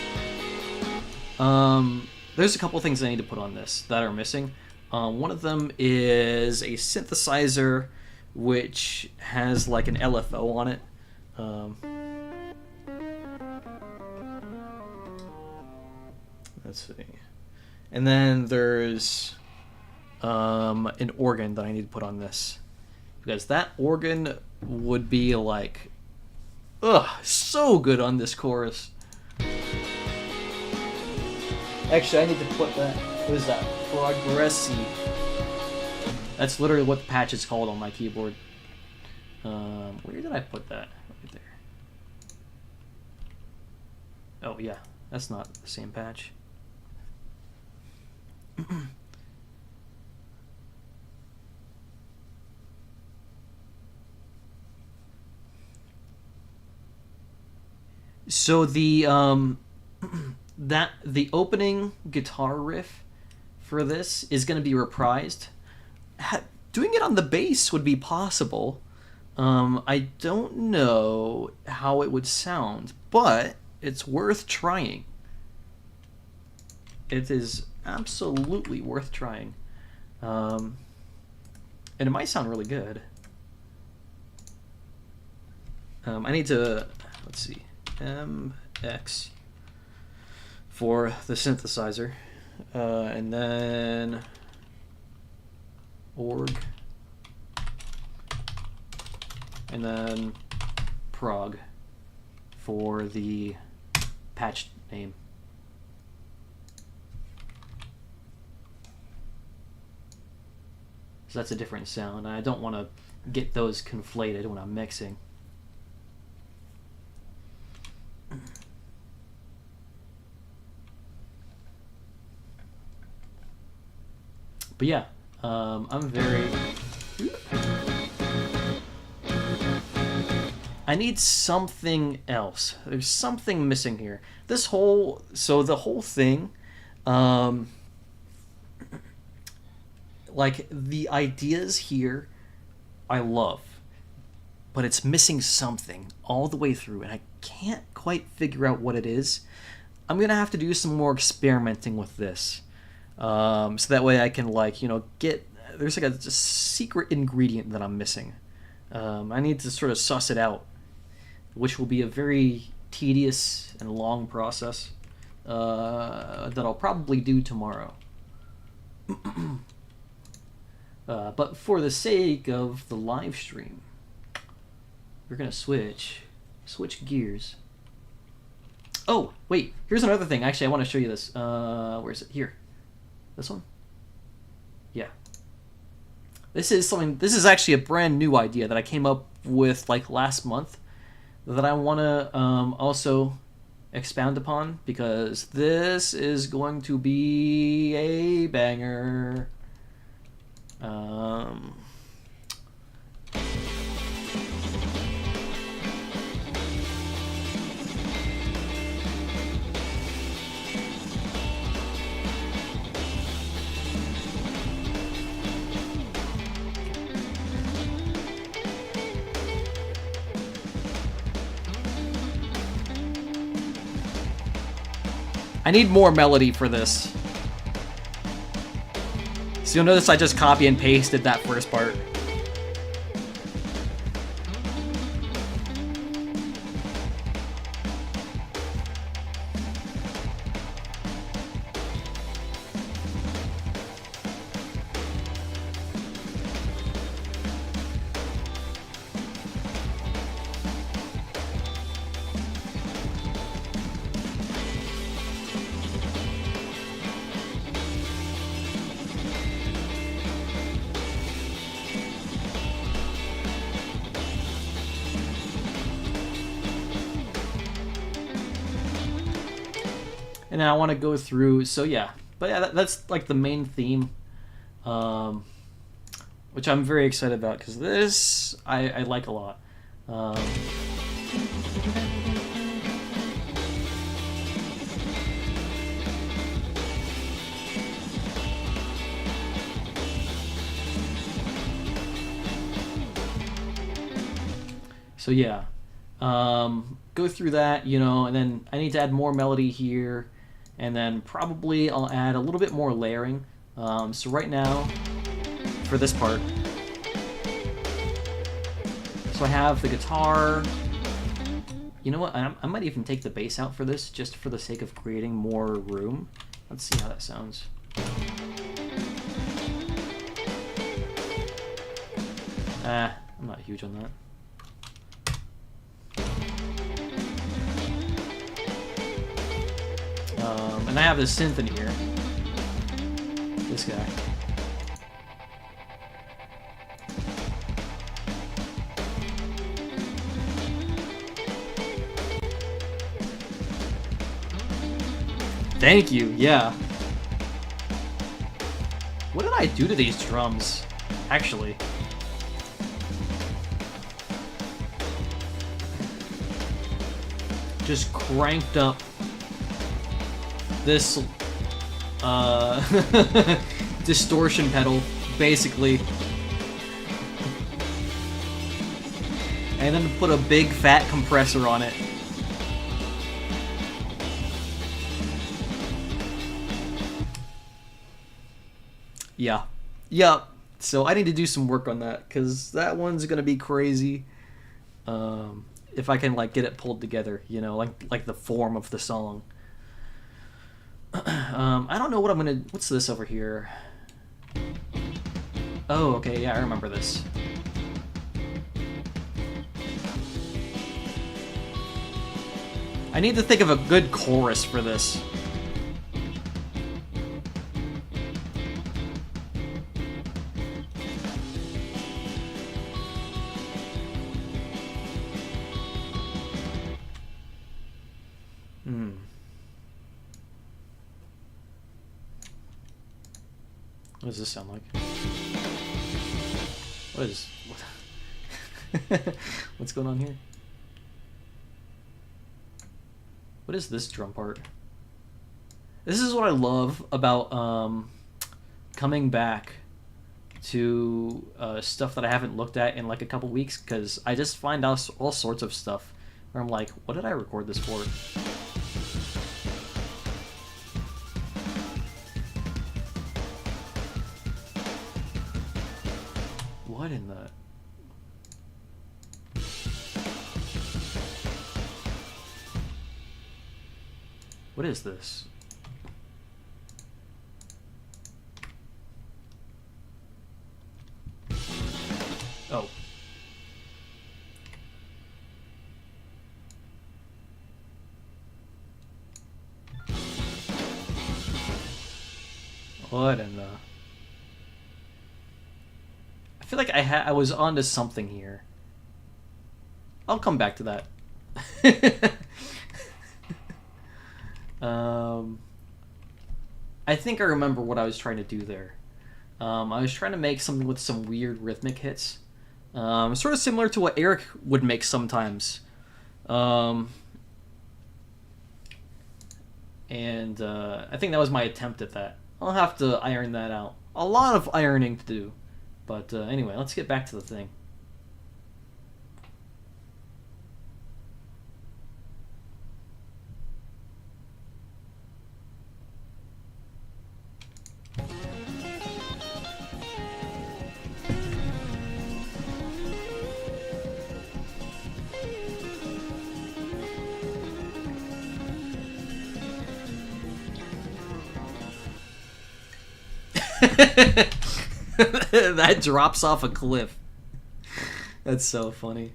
There's a couple things I need to put on this that are missing. One of them is a synthesizer which has like an LFO on it. Let's see. And then there's an organ that I need to put on this. Because that organ would be like, so good on this chorus. Actually, I need to put that. What is that? Progressive. That's literally what the patch is called on my keyboard. Where did I put that? Right there. Oh yeah, that's not the same patch. So the the opening guitar riff for this is going to be reprised. Doing it on the bass would be possible. I don't know how it would sound, but it's worth trying. It is absolutely worth trying. And it might sound really good. I need to, let's see, MX for the synthesizer. And then org. And then prog for the patch name. So that's a different sound. I don't want to get those conflated when I'm mixing. But yeah, I'm very... I need something else. There's something missing here. This whole... So the whole thing... like, the ideas here, I love. But it's missing something all the way through, and I can't quite figure out what it is. I'm going to have to do some more experimenting with this. So that way I can, like, you know, get... There's like a secret ingredient that I'm missing. I need to sort of suss it out, which will be a very tedious and long process that I'll probably do tomorrow. But for the sake of the live stream, we're going to switch gears. Oh, wait, here's another thing. Actually, I want to show you this. Where is it? Here. This one? Yeah. This is actually a brand new idea that I came up with like last month that I want to also expound upon, because this is going to be a banger. I need more melody for this. So you'll notice I just copy and pasted that first part. And I want to go through, so yeah. But yeah, that's like the main theme, which I'm very excited about, because this I like a lot. So yeah, go through that, you know, and then I need to add more melody here. And then probably I'll add a little bit more layering. So right now, for this part, so I have the guitar. You know what? I might even take the bass out for this, just for the sake of creating more room. Let's see how that sounds. I'm not huge on that. And I have this synth in here. This guy. Thank you, yeah. What did I do to these drums, actually? just cranked up this distortion pedal, basically. And then put a big fat compressor on it. Yeah. Yeah. So I need to do some work on that, because that one's gonna be crazy. If I can like get it pulled together, you know, like the form of the song. I don't know what I'm gonna. What's this over here? Oh, okay, yeah, I remember this. I need to think of a good chorus for this. What does this sound like? What's going on here? What is this drum part? This is what I love about coming back to stuff that I haven't looked at in like a couple weeks, because I just find out all sorts of stuff where I'm like, what did I record this for? What in the... What is this? Oh. What in the... I feel like I was onto something here. I'll come back to that. I think I remember what I was trying to do there. I was trying to make something with some weird rhythmic hits. Sort of similar to what Eric would make sometimes. I think that was my attempt at that. I'll have to iron that out. A lot of ironing to do. But anyway, let's get back to the thing. That drops off a cliff. That's so funny.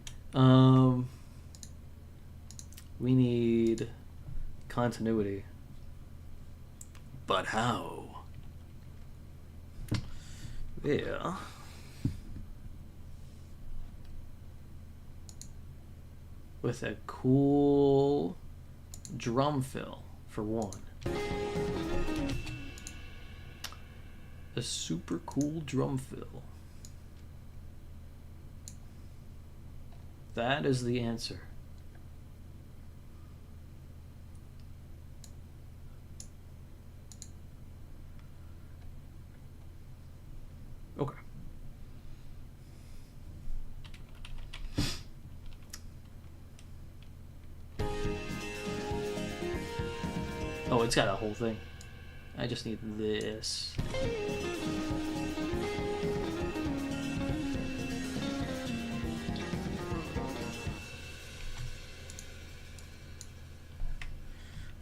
We need continuity. But how? Yeah. With a cool drum fill, for one. A super cool drum fill. That is the answer. Okay. Oh, it's got a whole thing. I just need this.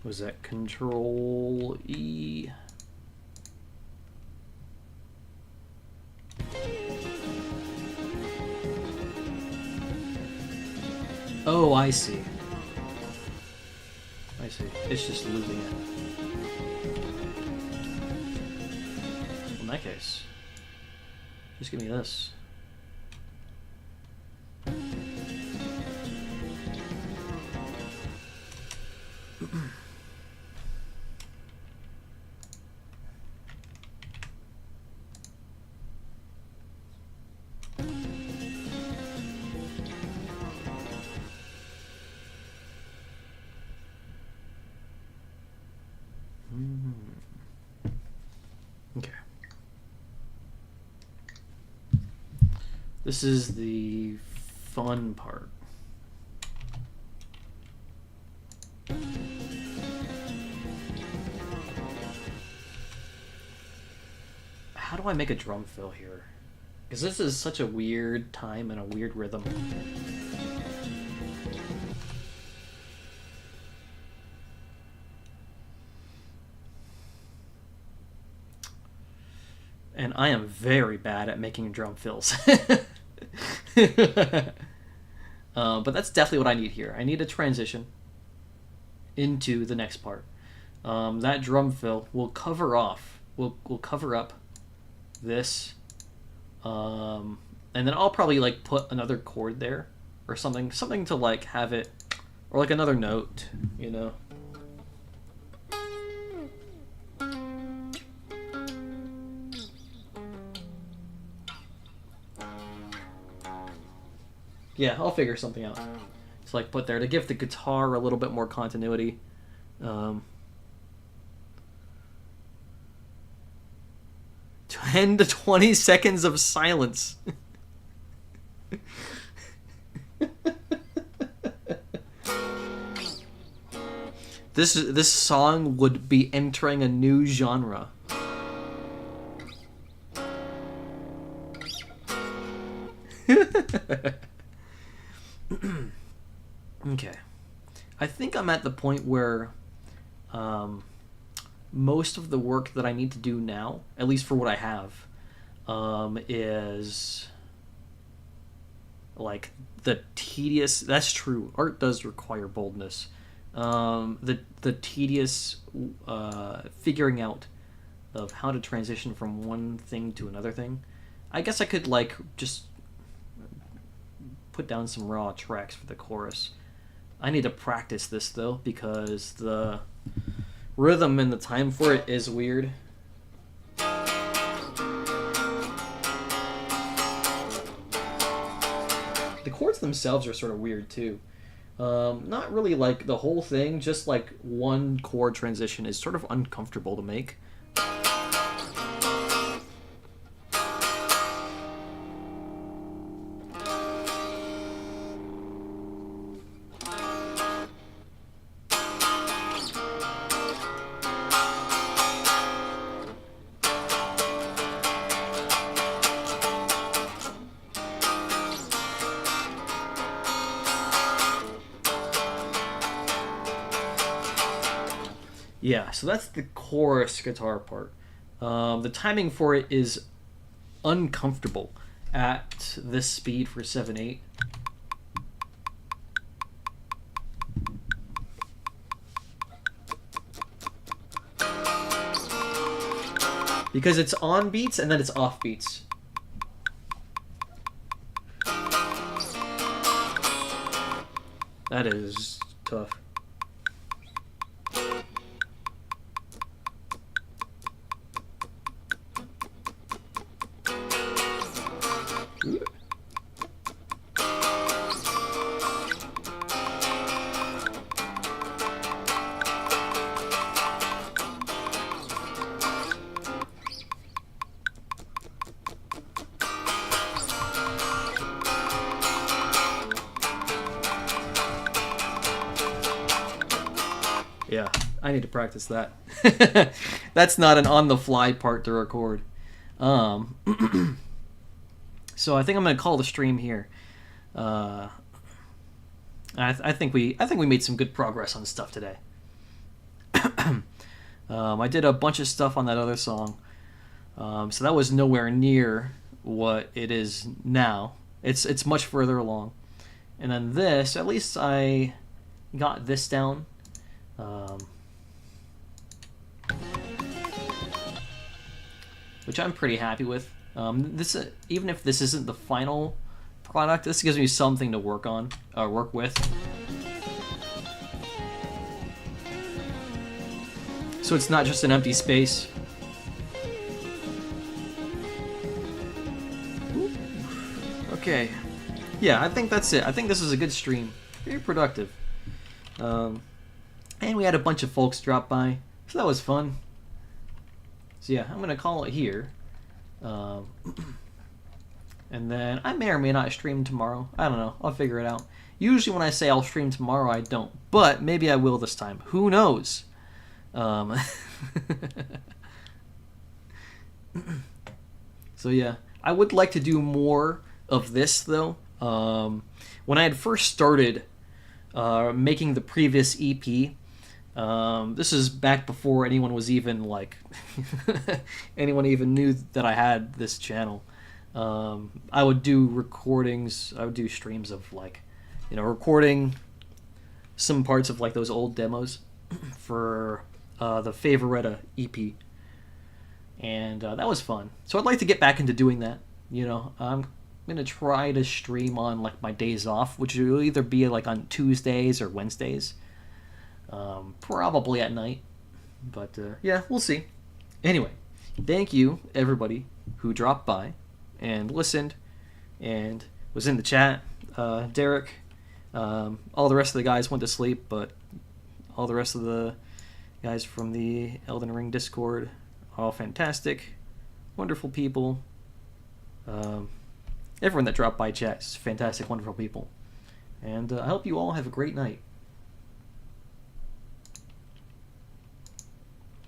Was that Control E? Oh, I see. I see. It's just looping it. In that case, just give me this. This is the fun part. How do I make a drum fill here? Because this is such a weird time and a weird rhythm. And I am very bad at making drum fills. But that's definitely what I need here. I need a transition into the next part. That drum fill will cover off. Will cover up this, and then I'll probably like put another chord there or something to like have it, or like another note, you know. Yeah, I'll figure something out. It's like put there to give the guitar a little bit more continuity. 10 to 20 seconds of silence. This song would be entering a new genre. Okay. I think I'm at the point where most of the work that I need to do now, at least for what I have, is like the tedious. That's true. Art does require boldness. The tedious figuring out of how to transition from one thing to another thing. I guess I could like just put down some raw tracks for the chorus. I need to practice this though because the rhythm and the time for it is weird. The chords themselves are sort of weird too. Not really like the whole thing, just like one chord transition is sort of uncomfortable to make. Yeah, so that's the chorus guitar part. The timing for it is uncomfortable at this speed for 7/8. Because it's on beats and then it's off beats. That is tough. Yeah, I need to practice that. That's not an on-the-fly part to record. So I think I'm gonna call the stream here. I think we made some good progress on stuff today. I did a bunch of stuff on that other song, so that was nowhere near what it is now. It's much further along, and then this, at least I got this down. Which I'm pretty happy with. This even if this isn't the final product, this gives me something to work on, work with. So it's not just an empty space. Okay, yeah, I think that's it. I think this is a good stream, very productive. And we had a bunch of folks drop by, so that was fun. So yeah, I'm gonna call it here. And And then I may or may not stream tomorrow. I don't know. I'll figure it out. Usually when I say I'll stream tomorrow, I don't. But maybe I will this time. Who knows? So yeah, I would like to do more of this though. When I had first started making the previous EP, this is back before anyone was even like anyone even knew that I had this channel. I would do recordings. I would do streams of like, recording some parts of like those old demos for the Favoretta EP, and that was fun. So I'd like to get back into doing that. I'm gonna try to stream on like my days off, which will either be like on Tuesdays or Wednesdays, probably at night. But yeah, we'll see. Anyway, thank you everybody who dropped by and listened and was in the chat. Derek, all the rest of the guys went to sleep, but all the rest of the guys from the Elden Ring Discord, all fantastic, wonderful people. Everyone that dropped by chat is fantastic, wonderful people. And I hope you all have a great night.